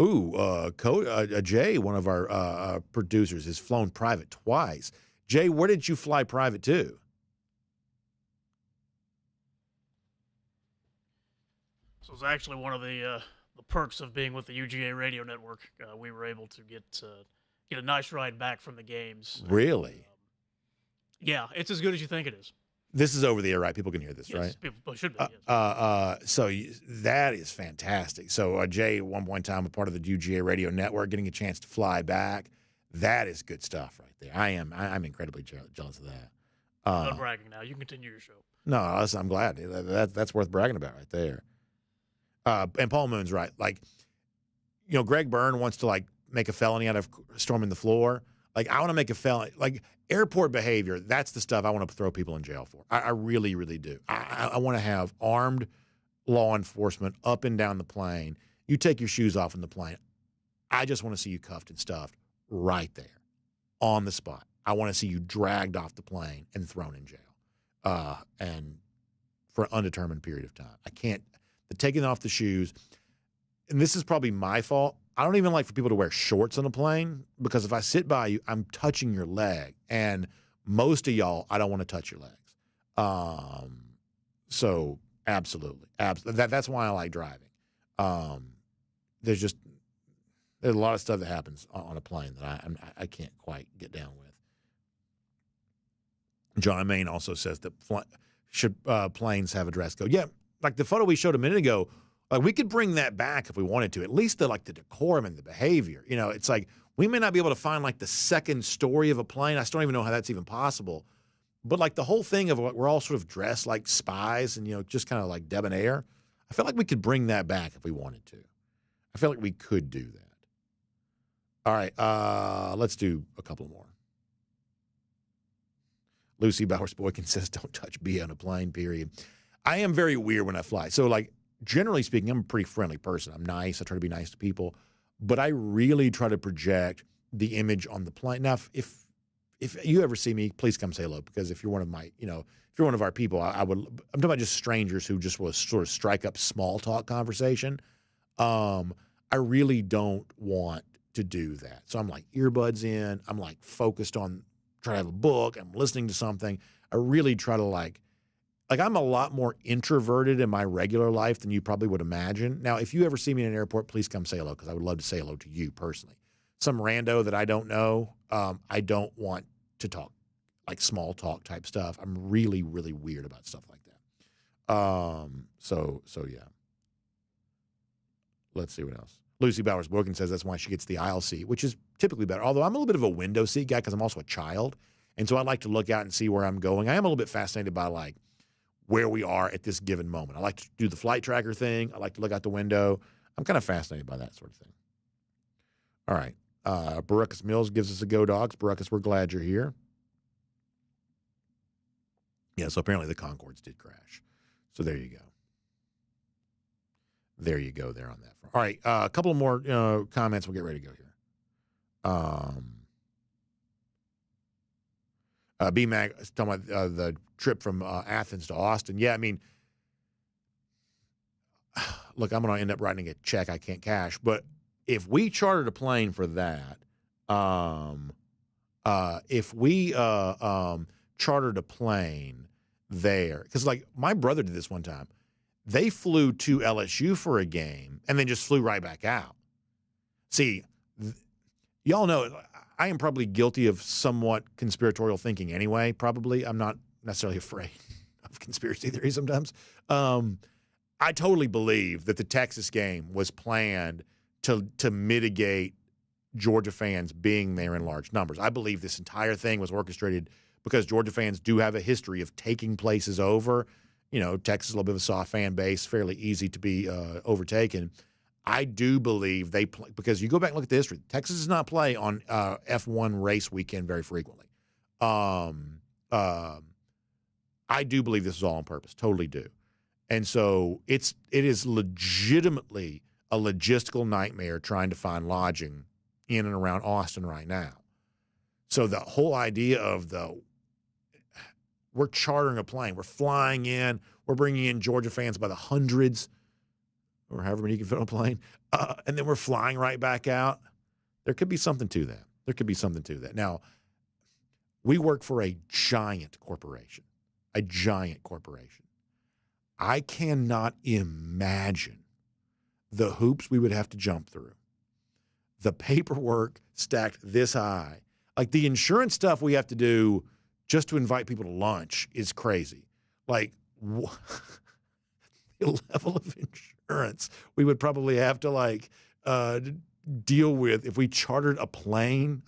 Ooh, Jay, one of our producers, has flown private twice. Jay, where did you fly private to? So it was actually one of the perks of being with the UGA radio network. We were able to get a nice ride back from the games. Really? Yeah, it's as good as you think it is. This is over the air, right? People can hear this, yes, right? People should be. Yes. So that is fantastic. So Jay, at one point in time, a part of the UGA radio network, getting a chance to fly back. That is good stuff right there. I'm incredibly jealous of that. Not bragging now. You can continue your show. No, I'm glad. That's worth bragging about right there. And Paul Moon's right. Greg Byrne wants to make a felony out of storming the floor. I want to make a felony. Airport behavior, that's the stuff I want to throw people in jail for. I really, really do. I want to have armed law enforcement up and down the plane. You take your shoes off in the plane. I just want to see you cuffed and stuffed right there on the spot. I want to see you dragged off the plane and thrown in jail and for an undetermined period of time. I can't – the taking off the shoes – and this is probably my fault. I don't even like for people to wear shorts on a plane because if I sit by you, I'm touching your leg. And most of y'all, I don't want to touch your legs. So absolutely. That's why I like driving. There's a lot of stuff that happens on a plane that I can't quite get down with. John Main also says that should planes have a dress code? Yeah, the photo we showed a minute ago, we could bring that back if we wanted to, at least the decorum and the behavior. It's we may not be able to find the second story of a plane. I still don't even know how that's even possible. But the whole thing of we're all sort of dressed like spies and, just kind of debonair. I feel like we could bring that back if we wanted to. I feel like we could do that. All right, let's do a couple more. Lucy Bowers-Boykin says, don't touch B on a plane, period. I am very weird when I fly. So, generally speaking, I'm a pretty friendly person. I'm nice. I try to be nice to people. But I really try to project the image on the plane. Now, if you ever see me, please come say hello. Because if you're one of my, if you're one of our people, I'm talking about just strangers who just will sort of strike up small talk conversation. I really don't want to do that. So I'm earbuds in. I'm focused on trying to have a book. I'm listening to something. I really try to I'm a lot more introverted in my regular life than you probably would imagine. Now, if you ever see me in an airport, please come say hello because I would love to say hello to you personally. Some rando that I don't know, I don't want to talk like small talk type stuff. I'm really, really weird about stuff like that. So yeah. Let's see what else. Lucy Bowers-Boykin says that's why she gets the aisle seat, which is typically better. Although I'm a little bit of a window seat guy because I'm also a child. And so I like to look out and see where I'm going. I am a little bit fascinated by, like, where we are at this given moment. I like to do the flight tracker thing. I like to look out the window. I'm kind of fascinated by that sort of thing. All right. Baracus Mills gives us a go, Dogs. Baracus, we're glad you're here. Yeah, so apparently the Concords did crash. So there you go. There you go there on that front. All right, a couple more comments. We'll get ready to go here. B-Mac is talking about the trip from Athens to Austin. Yeah, I mean, look, I'm going to end up writing a check I can't cash. But if we chartered a plane for that, if we chartered a plane there, because, like, my brother did this one time. They flew to LSU for a game and then just flew right back out. See, y'all know I am probably guilty of somewhat conspiratorial thinking anyway, probably. I'm not necessarily afraid of conspiracy theories sometimes. I totally believe that the Texas game was planned to mitigate Georgia fans being there in large numbers. I believe this entire thing was orchestrated because Georgia fans do have a history of taking places over. You know, Texas is a little bit of a soft fan base, fairly easy to be overtaken. I do believe they play, because you go back and look at the history. Texas does not play on F1 race weekend very frequently. I do believe this is all on purpose, totally do. And so it is legitimately a logistical nightmare trying to find lodging in and around Austin right now. So the whole idea of we're chartering a plane. We're flying in. We're bringing in Georgia fans by the hundreds or however many you can fit on a plane. And then we're flying right back out. There could be something to that. Now, we work for a giant corporation. I cannot imagine the hoops we would have to jump through. The paperwork stacked this high. Like the insurance stuff we have to do just to invite people to lunch is crazy. Like, the level of insurance we would probably have to, deal with if we chartered a plane.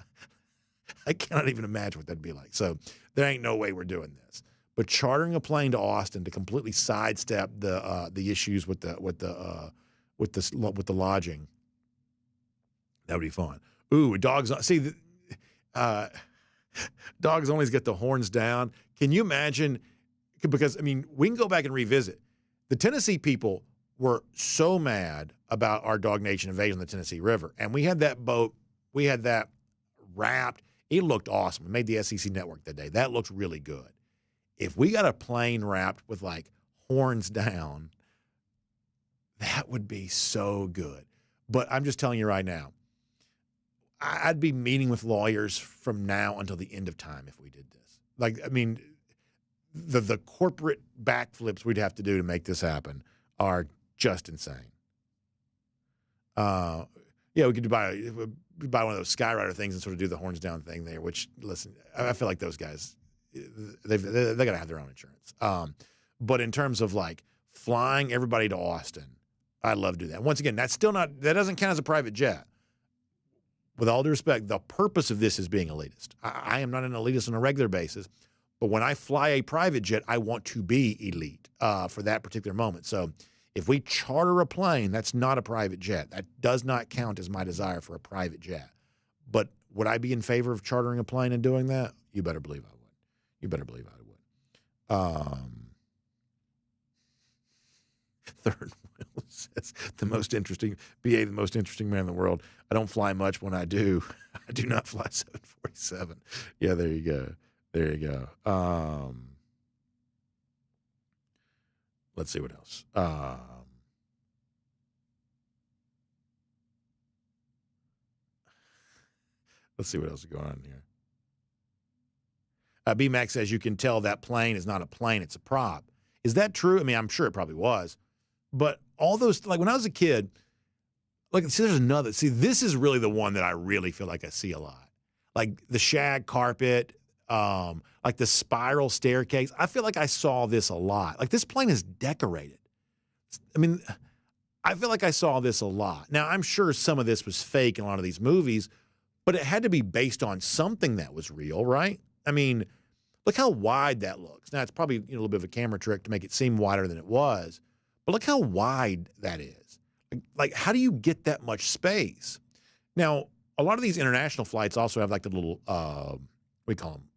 I cannot even imagine what that'd be like. So there ain't no way we're doing this. But chartering a plane to Austin to completely sidestep the issues with the lodging, that would be fun. Ooh, Dogs. See, Dogs always get the horns down. Can you imagine? Because, I mean, we can go back and revisit. The Tennessee people were so mad about our DawgNation invasion of the Tennessee River. And we had that boat, we had that wrapped. It looked awesome. It made the SEC network that day. That looked really good. If we got a plane wrapped with, like, horns down, that would be so good. But I'm just telling you right now, I'd be meeting with lawyers from now until the end of time if we did this. Like, I mean, the corporate backflips we'd have to do to make this happen are just insane. Yeah, we could buy one of those Skyrider things and sort of do the horns down thing there, which, listen, I feel like those guys, they got to have their own insurance. But in terms of, like, flying everybody to Austin, I'd love to do that. Once again, that doesn't count as a private jet. With all due respect, the purpose of this is being elitist. I am not an elitist on a regular basis, but when I fly a private jet, I want to be elite for that particular moment. So if we charter a plane, that's not a private jet. That does not count as my desire for a private jet. But would I be in favor of chartering a plane and doing that? You better believe I would. Third Will says, the most interesting man in the world. I don't fly much. When I do, I do not fly 747. Yeah, there you go. Let's see what else. Let's see what else is going on here. B-Max says you can tell that plane is not a plane, it's a prop. Is that true? I mean, I'm sure it probably was. But all those, like when I was a kid, like, this is really the one that I really feel like I see a lot. Like the shag carpet, like the spiral staircase. I feel like I saw this a lot. Like, this plane is decorated. I mean, I feel like I saw this a lot. Now, I'm sure some of this was fake in a lot of these movies, but it had to be based on something that was real, right? I mean, look how wide that looks. Now, it's probably a little bit of a camera trick to make it seem wider than it was, but look how wide that is. Like, how do you get that much space? Now, a lot of these international flights also have like the little, what do we call them,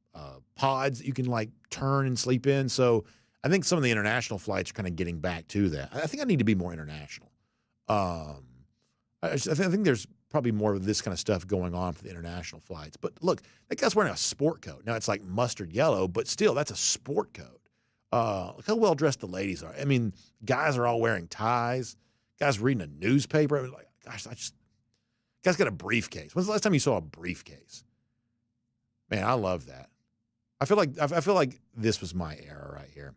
pods that you can like turn and sleep in. So I think some of the international flights are kind of getting back to that. I think I need to be more international. I think there's probably more of this kind of stuff going on for the international flights. But look, that guy's wearing a sport coat. Now, it's like mustard yellow, but still, that's a sport coat. Look how well-dressed the ladies are. I mean, guys are all wearing ties. Guys reading a newspaper. I mean, like, gosh, guy's got a briefcase. When's the last time you saw a briefcase? Man, I love that. I feel like this was my era right here.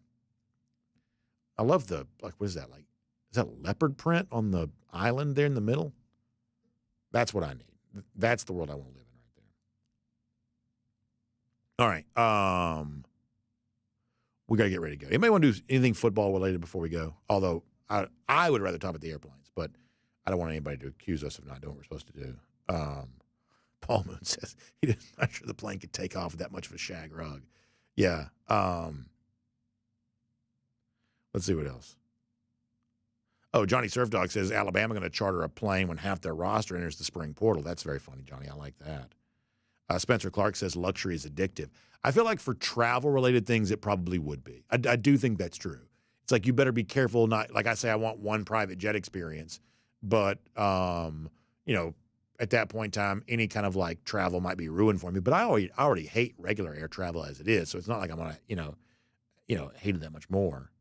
I love the, like, what is that, like? Is that leopard print on the island there in the middle? That's what I need. That's the world I want to live in right there. All right. We got to get ready to go. Anybody want to do anything football related before we go? Although I would rather talk about the airplanes, but I don't want anybody to accuse us of not doing what we're supposed to do. Paul Moon says he's not sure the plane could take off with that much of a shag rug. Yeah. Let's see what else. Oh, Johnny Surf Dog says Alabama going to charter a plane when half their roster enters the spring portal. That's very funny, Johnny. I like that. Spencer Clark says luxury is addictive. I feel like for travel-related things, it probably would be. I do think that's true. It's like you better be careful. Not like I say, I want one private jet experience, but you know, at that point in time, any kind of like travel might be ruined for me. But I already hate regular air travel as it is, so it's not like I'm gonna hate it that much more.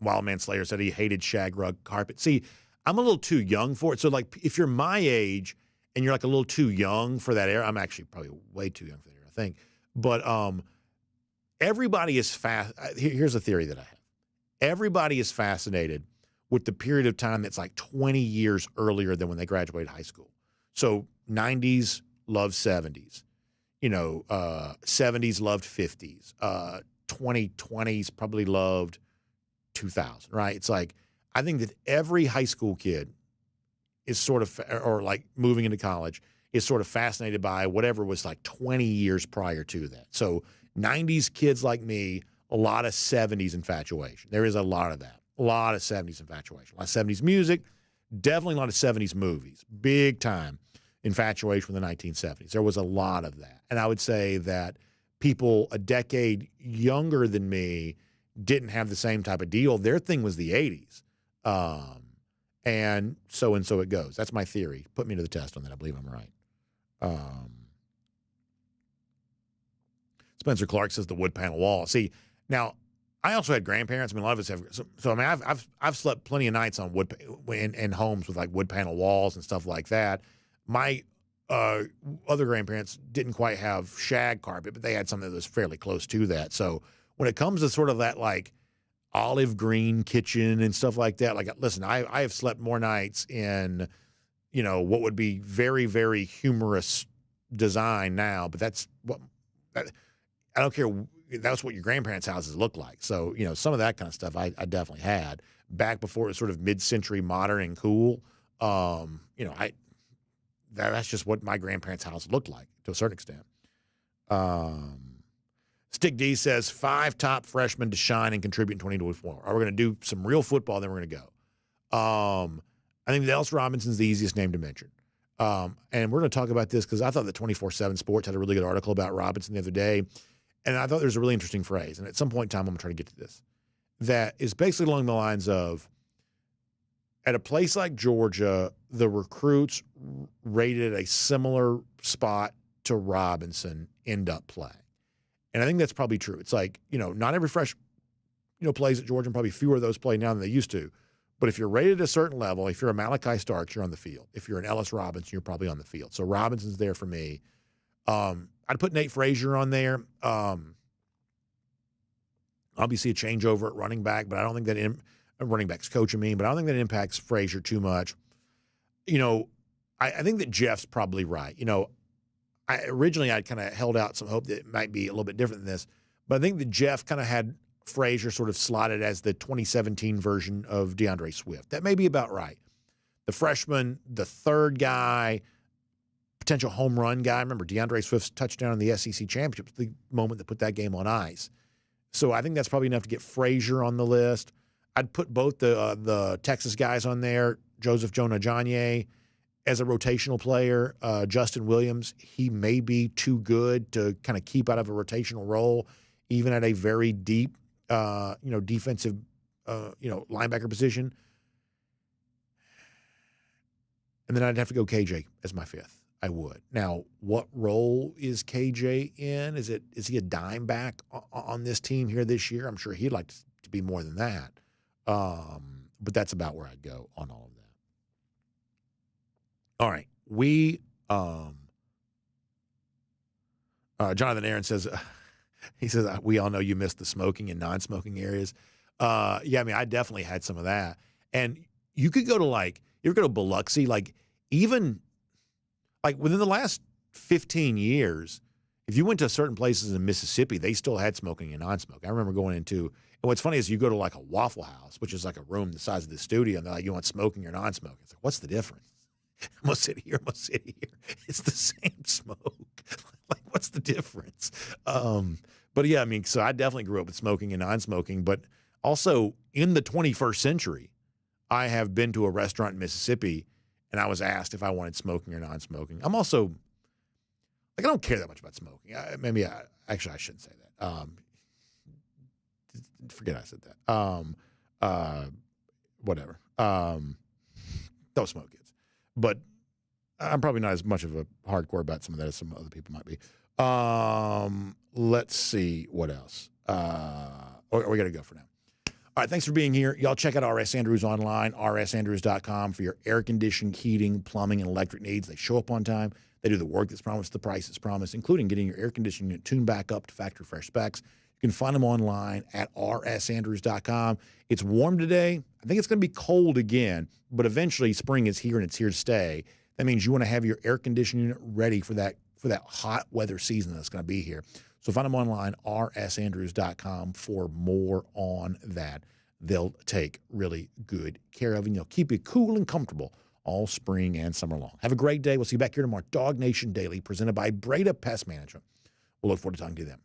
Wildman Slayer said he hated shag rug carpet. See, I'm a little too young for it. So, like, if you're my age and you're like a little too young for that era, I'm actually probably way too young for that era, I think. But everybody is here's a theory that I have. Everybody is fascinated with the period of time that's like 20 years earlier than when they graduated high school. So 90s loved 70s. 70s loved 50s. 2020s probably loved 2000, right? It's like, I think that every high school kid is sort of, or like moving into college, is sort of fascinated by whatever was like 20 years prior to that. So 90s kids like me, a lot of 70s infatuation. There is a lot of that. A lot of 70s infatuation. A lot of 70s music, definitely a lot of 70s movies. Big time infatuation with the 1970s. There was a lot of that. And I would say that people a decade younger than me didn't have the same type of deal. Their thing was the 80s. And so it goes. That's my theory. Put me to the test on that. I believe I'm right. Spencer Clark says the wood panel wall. See, now I also had grandparents. I mean, a lot of us have. So I mean, I've slept plenty of nights on wood in homes with like wood panel walls and stuff like that. My other grandparents didn't quite have shag carpet, but they had something that was fairly close to that. So when it comes to sort of that like olive green kitchen and stuff like that, like, listen, I have slept more nights in, what would be very, very humorous design now, but that's what I don't care. That's what your grandparents' houses look like. So, some of that kind of stuff I definitely had back before it was sort of mid-century modern and cool. That's just what my grandparents' house looked like to a certain extent. Stick D says 5 top freshmen to shine and contribute in 2024. We're going to do some real football, then we're going to go. I think Dallas Robinson's the easiest name to mention. And we're going to talk about this because I thought the 24/7 Sports had a really good article about Robinson the other day. And I thought there was a really interesting phrase. And at some point in time, I'm going to try to get to this. That is basically along the lines of, at a place like Georgia, the recruits rated a similar spot to Robinson end up playing. And I think that's probably true. It's like, not every fresh, plays at Georgia, and probably fewer of those play now than they used to. But if you're rated at a certain level, if you're a Malachi Starks, you're on the field. If you're an Ellis Robinson, you're probably on the field. So Robinson's there for me. I'd put Nate Frazier on there. Obviously a changeover at running back, but I don't think that running back's coach, but I don't think that impacts Frazier too much. I think that Jeff's probably right. Originally I'd kind of held out some hope that it might be a little bit different than this, but I think that Jeff kind of had Frazier sort of slotted as the 2017 version of DeAndre Swift. That may be about right. The freshman, the third guy, potential home run guy. Remember, DeAndre Swift's touchdown in the SEC championship was the moment that put that game on ice. So I think that's probably enough to get Frazier on the list. I'd put both the Texas guys on there, Joseph Jonah-Janye, as a rotational player. Justin Williams, he may be too good to kind of keep out of a rotational role, even at a very deep, defensive, linebacker position. And then I'd have to go KJ as my fifth. I would. Now, what role is KJ in? Is he a dime back on this team here this year? I'm sure he'd like to be more than that. But that's about where I'd go on all of that. All right. Jonathan Aaron says, he says, we all know you missed the smoking and non-smoking areas. I definitely had some of that. And you could go to you ever go to Biloxi, even within the last 15 years, if you went to certain places in Mississippi, they still had smoking and non-smoking. I remember going into, and what's funny is you go to a Waffle House, which is like a room the size of the studio, and they're like, you want smoking or non-smoking? It's like, what's the difference? I'm going to sit here, It's the same smoke. What's the difference? So I definitely grew up with smoking and non-smoking, but also in the 21st century, I have been to a restaurant in Mississippi and I was asked if I wanted smoking or non-smoking. I'm also, I don't care that much about smoking. I shouldn't say that. Forget I said that. Whatever. Don't smoke, kids. But I'm probably not as much of a hardcore about some of that as some other people might be. Let's see what else. We got to go for now. All right, thanks for being here. Y'all check out RS Andrews online, rsandrews.com for your air conditioning, heating, plumbing, and electric needs. They show up on time. They do the work that's promised, the price that's promised, including getting your air conditioning unit tuned back up to factory fresh specs. You can find them online at rsandrews.com. It's warm today. I think it's going to be cold again, but eventually spring is here and it's here to stay. That means you want to have your air conditioning unit ready for that hot weather season that's going to be here. So find them online, rsandrews.com, for more on that. They'll take really good care of you. They'll keep you cool and comfortable all spring and summer long. Have a great day. We'll see you back here tomorrow. DawgNation Daily, presented by Breda Pest Management. We'll look forward to talking to them.